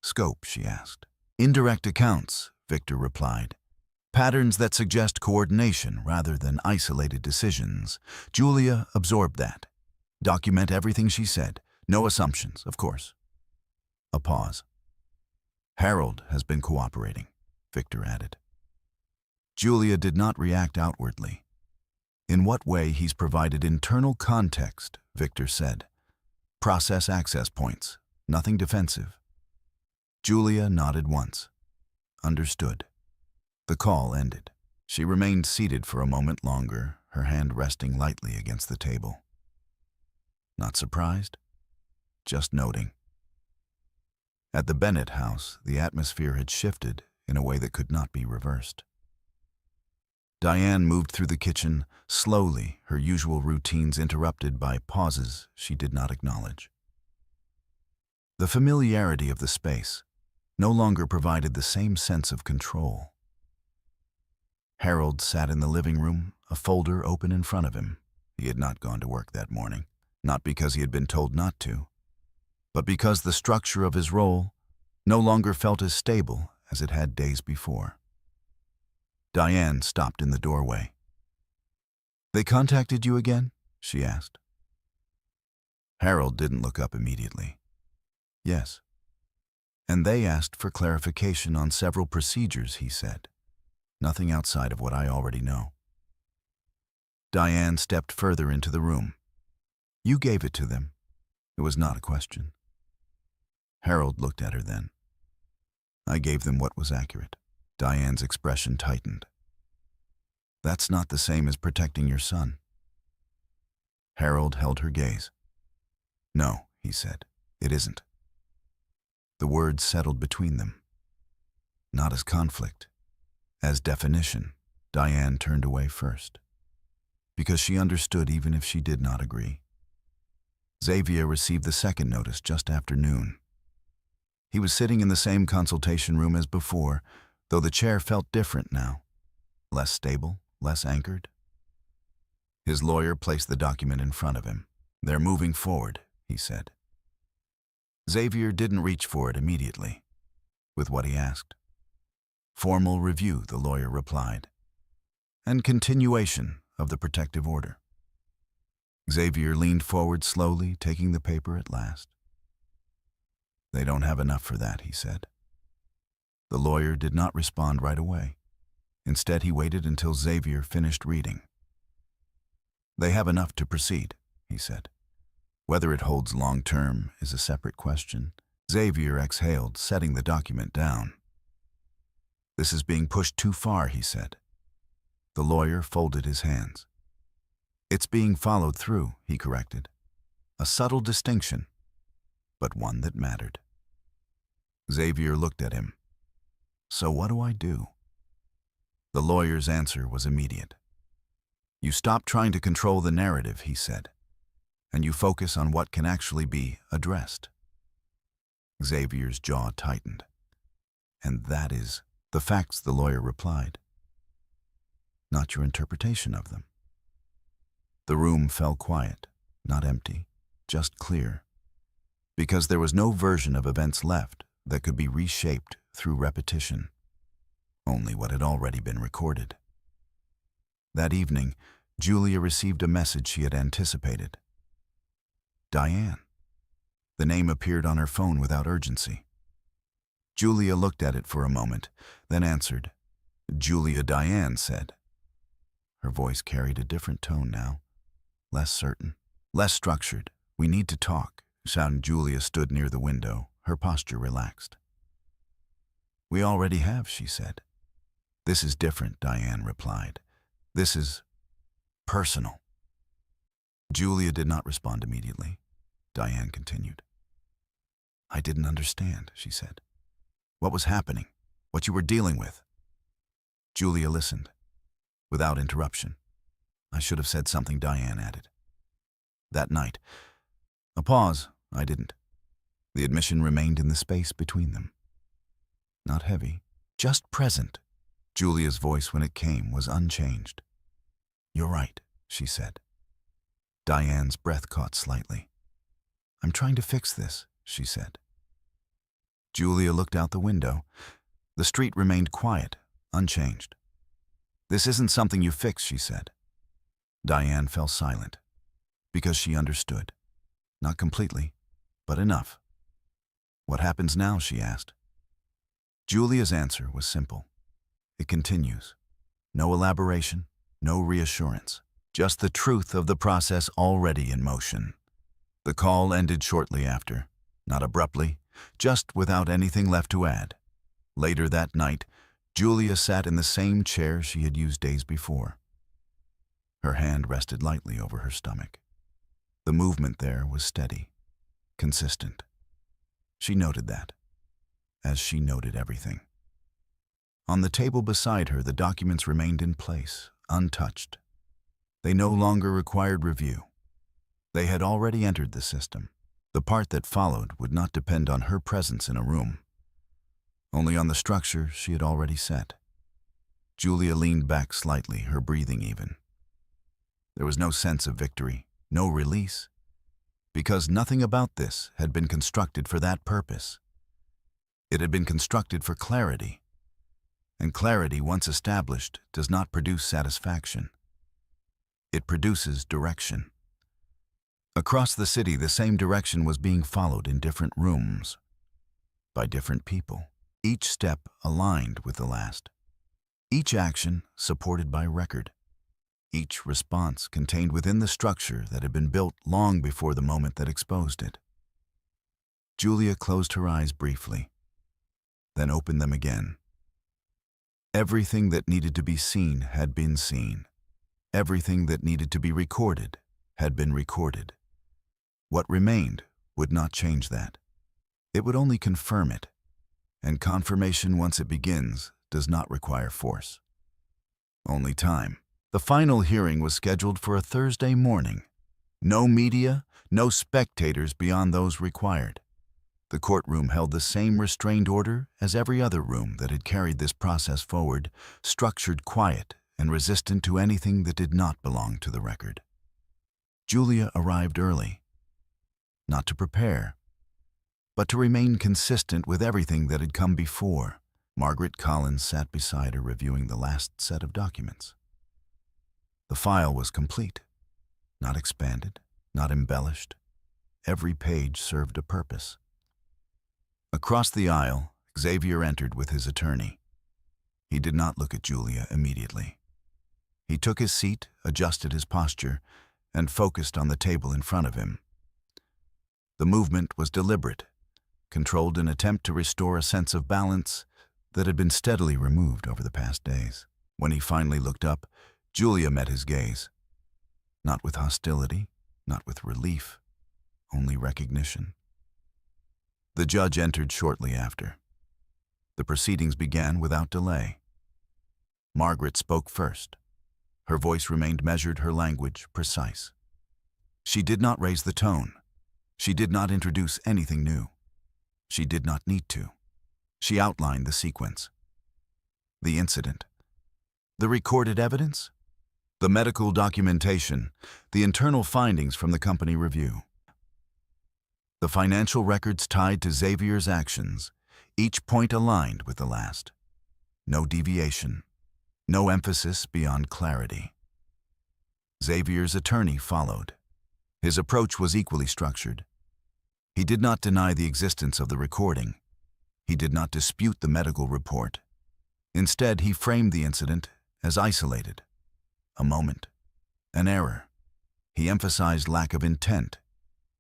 Scope, she asked. Indirect accounts, Victor replied. Patterns that suggest coordination rather than isolated decisions. Julia absorbed that. Document everything she said. No assumptions, of course. A pause. Harold has been cooperating, Victor added. Julia did not react outwardly. In what way he's provided internal context, Victor said. Process access points, nothing defensive. Julia nodded once. Understood. The call ended. She remained seated for a moment longer, her hand resting lightly against the table. Not surprised, just noting. At the Bennett house, the atmosphere had shifted in a way that could not be reversed. Diane moved through the kitchen, slowly, her usual routines interrupted by pauses she did not acknowledge. The familiarity of the space no longer provided the same sense of control. Harold sat in the living room, a folder open in front of him. He had not gone to work that morning, not because he had been told not to, but because the structure of his role no longer felt as stable as it had days before. Diane stopped in the doorway. "They contacted you again?" she asked. Harold didn't look up immediately. "Yes. And they asked for clarification on several procedures," he said. "Nothing outside of what I already know." Diane stepped further into the room. "You gave it to them." It was not a question. Harold looked at her then. "I gave them what was accurate." Diane's expression tightened. "That's not the same as protecting your son." Harold held her gaze. "No," he said, "it isn't." The words settled between them. Not as conflict, as definition. Diane turned away first, because she understood even if she did not agree. Xavier received the second notice just after noon. He was sitting in the same consultation room as before, though the chair felt different now, less stable, less anchored. His lawyer placed the document in front of him. "They're moving forward," he said. Xavier didn't reach for it immediately, with what he asked. "Formal review," the lawyer replied, "and continuation of the protective order." Xavier leaned forward slowly, taking the paper at last. "They don't have enough for that," he said. The lawyer did not respond right away. Instead, he waited until Xavier finished reading. "They have enough to proceed," he said. "Whether it holds long-term is a separate question." Xavier exhaled, setting the document down. "This is being pushed too far," he said. The lawyer folded his hands. "It's being followed through," he corrected. A subtle distinction, but one that mattered. Xavier looked at him. "So what do I do?" The lawyer's answer was immediate. "You stop trying to control the narrative," he said, "and you focus on what can actually be addressed." Xavier's jaw tightened. "And that is the facts," the lawyer replied. "Not your interpretation of them." The room fell quiet, not empty, just clear, because there was no version of events left that could be reshaped through repetition, only what had already been recorded. That evening, Julia received a message she had anticipated. Diane. The name appeared on her phone without urgency. Julia looked at it for a moment, then answered. "Julia," Diane said. Her voice carried a different tone now, less certain, less structured. "We need to talk." Julia stood near the window, her posture relaxed. "We already have," she said. "This is different," Diane replied. "This is personal." Julia did not respond immediately. Diane continued. "I didn't understand," she said. "What was happening? What you were dealing with?" Julia listened, without interruption. "I should have said something," Diane added. "That night." A pause. "I didn't." The admission remained in the space between them. Not heavy, just present. Julia's voice, when it came, was unchanged. "You're right," she said. Diane's breath caught slightly. "I'm trying to fix this," she said. Julia looked out the window. The street remained quiet, unchanged. "This isn't something you fix," she said. Diane fell silent, because she understood. Not completely, but enough. "What happens now?" she asked. Julia's answer was simple. "It continues. No elaboration, no reassurance, just the truth of the process already in motion." The call ended shortly after, not abruptly, just without anything left to add. Later that night, Julia sat in the same chair she had used days before. Her hand rested lightly over her stomach. The movement there was steady, consistent. She noted that, as she noted everything. On the table beside her, the documents remained in place, untouched. They no longer required review. They had already entered the system. The part that followed would not depend on her presence in a room, only on the structure she had already set. Julia leaned back slightly, her breathing even. There was no sense of victory, no release, because nothing about this had been constructed for that purpose. It had been constructed for clarity, and clarity, once established, does not produce satisfaction. It produces direction. Across the city, the same direction was being followed in different rooms, by different people, each step aligned with the last, each action supported by record, each response contained within the structure that had been built long before the moment that exposed it. Julia closed her eyes briefly, then opened them again. Everything that needed to be seen had been seen. Everything that needed to be recorded had been recorded. What remained would not change that. It would only confirm it, and confirmation, once it begins, does not require force. Only time. The final hearing was scheduled for a Thursday morning. No media, no spectators beyond those required. The courtroom held the same restrained order as every other room that had carried this process forward, structured, quiet, and resistant to anything that did not belong to the record. Julia arrived early, not to prepare, but to remain consistent with everything that had come before. Margaret Collins sat beside her, reviewing the last set of documents. The file was complete, not expanded, not embellished. Every page served a purpose. Across the aisle, Xavier entered with his attorney. He did not look at Julia immediately. He took his seat, adjusted his posture, and focused on the table in front of him. The movement was deliberate, controlled in an attempt to restore a sense of balance that had been steadily removed over the past days. When he finally looked up, Julia met his gaze. Not with hostility, not with relief, only recognition. The judge entered shortly after. The proceedings began without delay. Margaret spoke first. Her voice remained measured, her language precise. She did not raise the tone. She did not introduce anything new. She did not need to. She outlined the sequence. The incident. The recorded evidence. The medical documentation. The internal findings from the company review. The financial records tied to Xavier's actions, each point aligned with the last. No deviation. No emphasis beyond clarity. Xavier's attorney followed. His approach was equally structured. He did not deny the existence of the recording. He did not dispute the medical report. Instead, he framed the incident as isolated. A moment. An error. He emphasized lack of intent.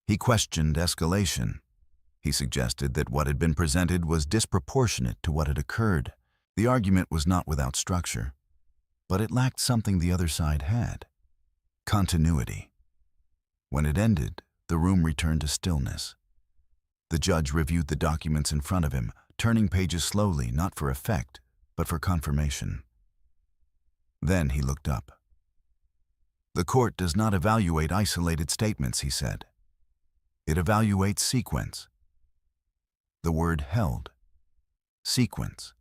He questioned escalation. He suggested that what had been presented was disproportionate to what had occurred. The argument was not without structure, but it lacked something the other side had: continuity. When it ended, the room returned to stillness. The judge reviewed the documents in front of him, turning pages slowly, not for effect, but for confirmation. Then he looked up. The court does not evaluate isolated statements, he said. It evaluates sequence. The word held. Sequence.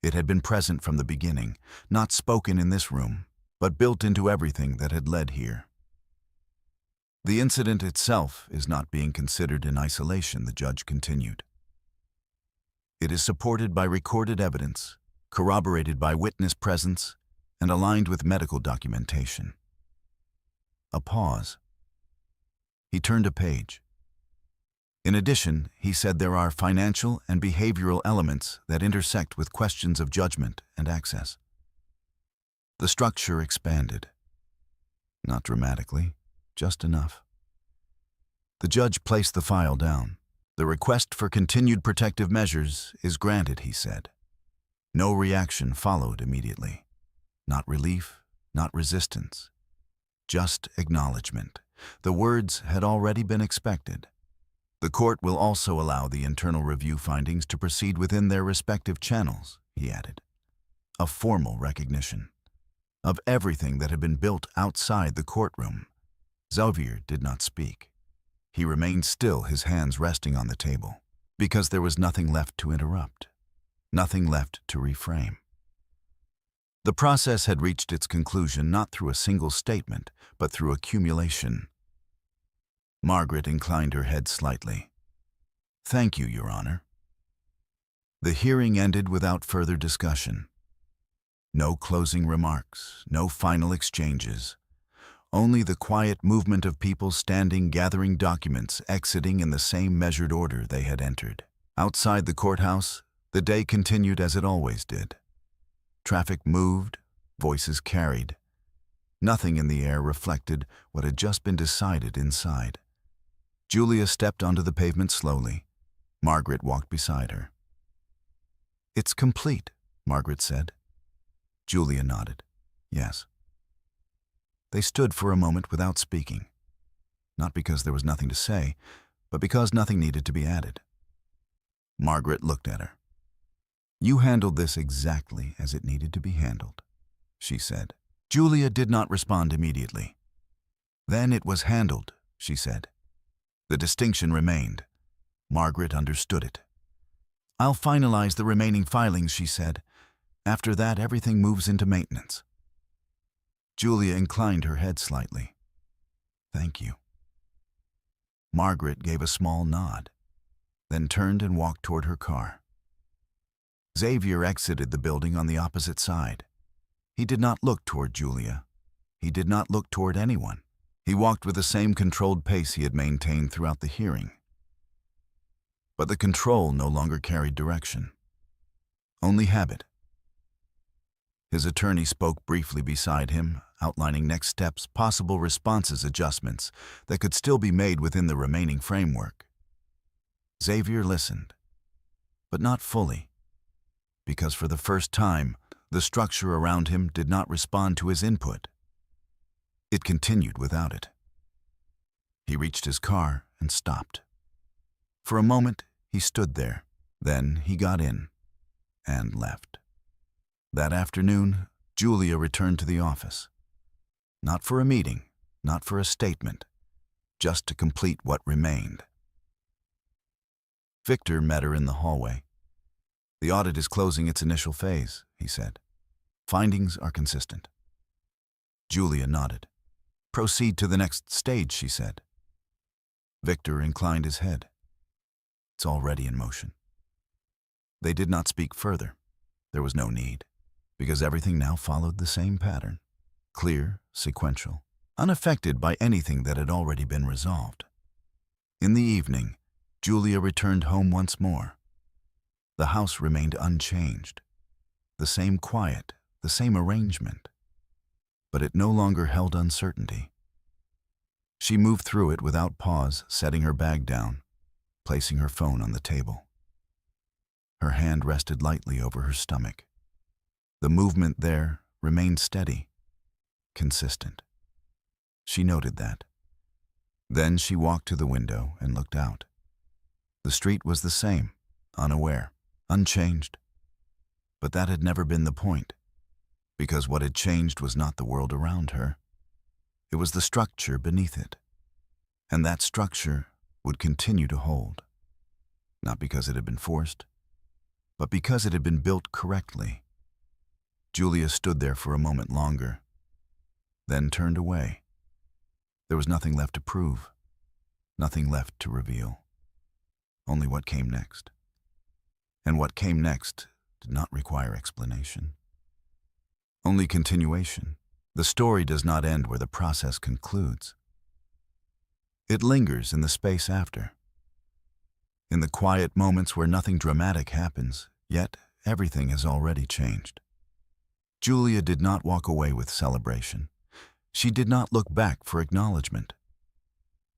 It had been present from the beginning, not spoken in this room, but built into everything that had led here. The incident itself is not being considered in isolation, the judge continued. It is supported by recorded evidence, corroborated by witness presence, and aligned with medical documentation. A pause. He turned a page. In addition, he said there are financial and behavioral elements that intersect with questions of judgment and access. The structure expanded. Not dramatically, just enough. The judge placed the file down. The request for continued protective measures is granted, he said. No reaction followed immediately. Not relief, not resistance. Just acknowledgement. The words had already been expected. The court will also allow the internal review findings to proceed within their respective channels, he added. A formal recognition of everything that had been built outside the courtroom. Xavier did not speak. He remained still, his hands resting on the table, because there was nothing left to interrupt, nothing left to reframe. The process had reached its conclusion not through a single statement, but through accumulation. Margaret inclined her head slightly. Thank you, Your Honor. The hearing ended without further discussion. No closing remarks, no final exchanges. Only the quiet movement of people standing, gathering documents, exiting in the same measured order they had entered. Outside the courthouse, the day continued as it always did. Traffic moved, voices carried. Nothing in the air reflected what had just been decided inside. Julia stepped onto the pavement slowly. Margaret walked beside her. "It's complete," Margaret said. Julia nodded. "Yes." They stood for a moment without speaking, not because there was nothing to say, but because nothing needed to be added. Margaret looked at her. "You handled this exactly as it needed to be handled," she said. Julia did not respond immediately. "Then it was handled," she said. The distinction remained. Margaret understood it. "I'll finalize the remaining filings," she said. "After that, everything moves into maintenance." Julia inclined her head slightly. "Thank you." Margaret gave a small nod, then turned and walked toward her car. Xavier exited the building on the opposite side. He did not look toward Julia. He did not look toward anyone. He walked with the same controlled pace he had maintained throughout the hearing. But the control no longer carried direction, only habit. His attorney spoke briefly beside him, outlining next steps, possible responses, adjustments that could still be made within the remaining framework. Xavier listened, but not fully, because for the first time, the structure around him did not respond to his input. It continued without it. He reached his car and stopped. For a moment, he stood there. Then he got in and left. That afternoon, Julia returned to the office. Not for a meeting, not for a statement, just to complete what remained. Victor met her in the hallway. "The audit is closing its initial phase," he said. "Findings are consistent." Julia nodded. "Proceed to the next stage," she said. Victor inclined his head. "It's already in motion." They did not speak further. There was no need, because everything now followed the same pattern, clear, sequential, unaffected by anything that had already been resolved. In the evening, Julia returned home once more. The house remained unchanged, the same quiet, the same arrangement, but it no longer held uncertainty. She moved through it without pause, setting her bag down, placing her phone on the table. Her hand rested lightly over her stomach. The movement there remained steady, consistent. She noted that. Then she walked to the window and looked out. The street was the same, unaware, unchanged. But that had never been the point, because what had changed was not the world around her. It was the structure beneath it. And that structure would continue to hold, not because it had been forced, but because it had been built correctly. Julia stood there for a moment longer, then turned away. There was nothing left to prove, nothing left to reveal, only what came next. And what came next did not require explanation, only continuation. The story does not end where the process concludes. It lingers in the space after. In the quiet moments where nothing dramatic happens, yet everything has already changed. Julia did not walk away with celebration. She did not look back for acknowledgement.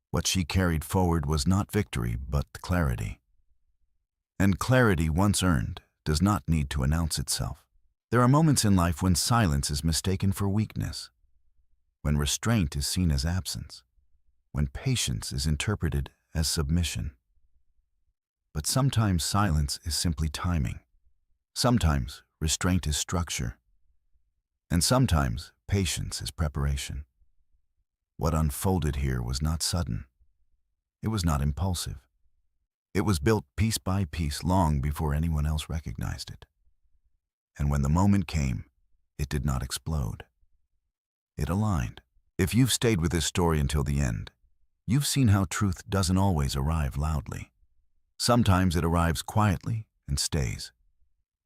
What she carried forward was not victory, but clarity. And clarity, once earned, does not need to announce itself. There are moments in life when silence is mistaken for weakness, when restraint is seen as absence, when patience is interpreted as submission. But sometimes silence is simply timing. Sometimes restraint is structure. And sometimes patience is preparation. What unfolded here was not sudden. It was not impulsive. It was built piece by piece long before anyone else recognized it. And when the moment came, it did not explode. It aligned. If you've stayed with this story until the end, you've seen how truth doesn't always arrive loudly. Sometimes it arrives quietly and stays.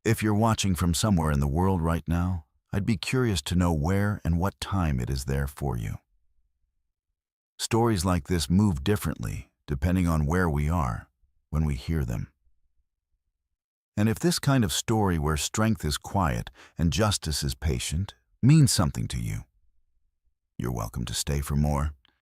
If you're watching from somewhere in the world right now, I'd be curious to know where and what time it is there for you. Stories like this move differently depending on where we are when we hear them. And if this kind of story where strength is quiet and justice is patient means something to you, you're welcome to stay for more.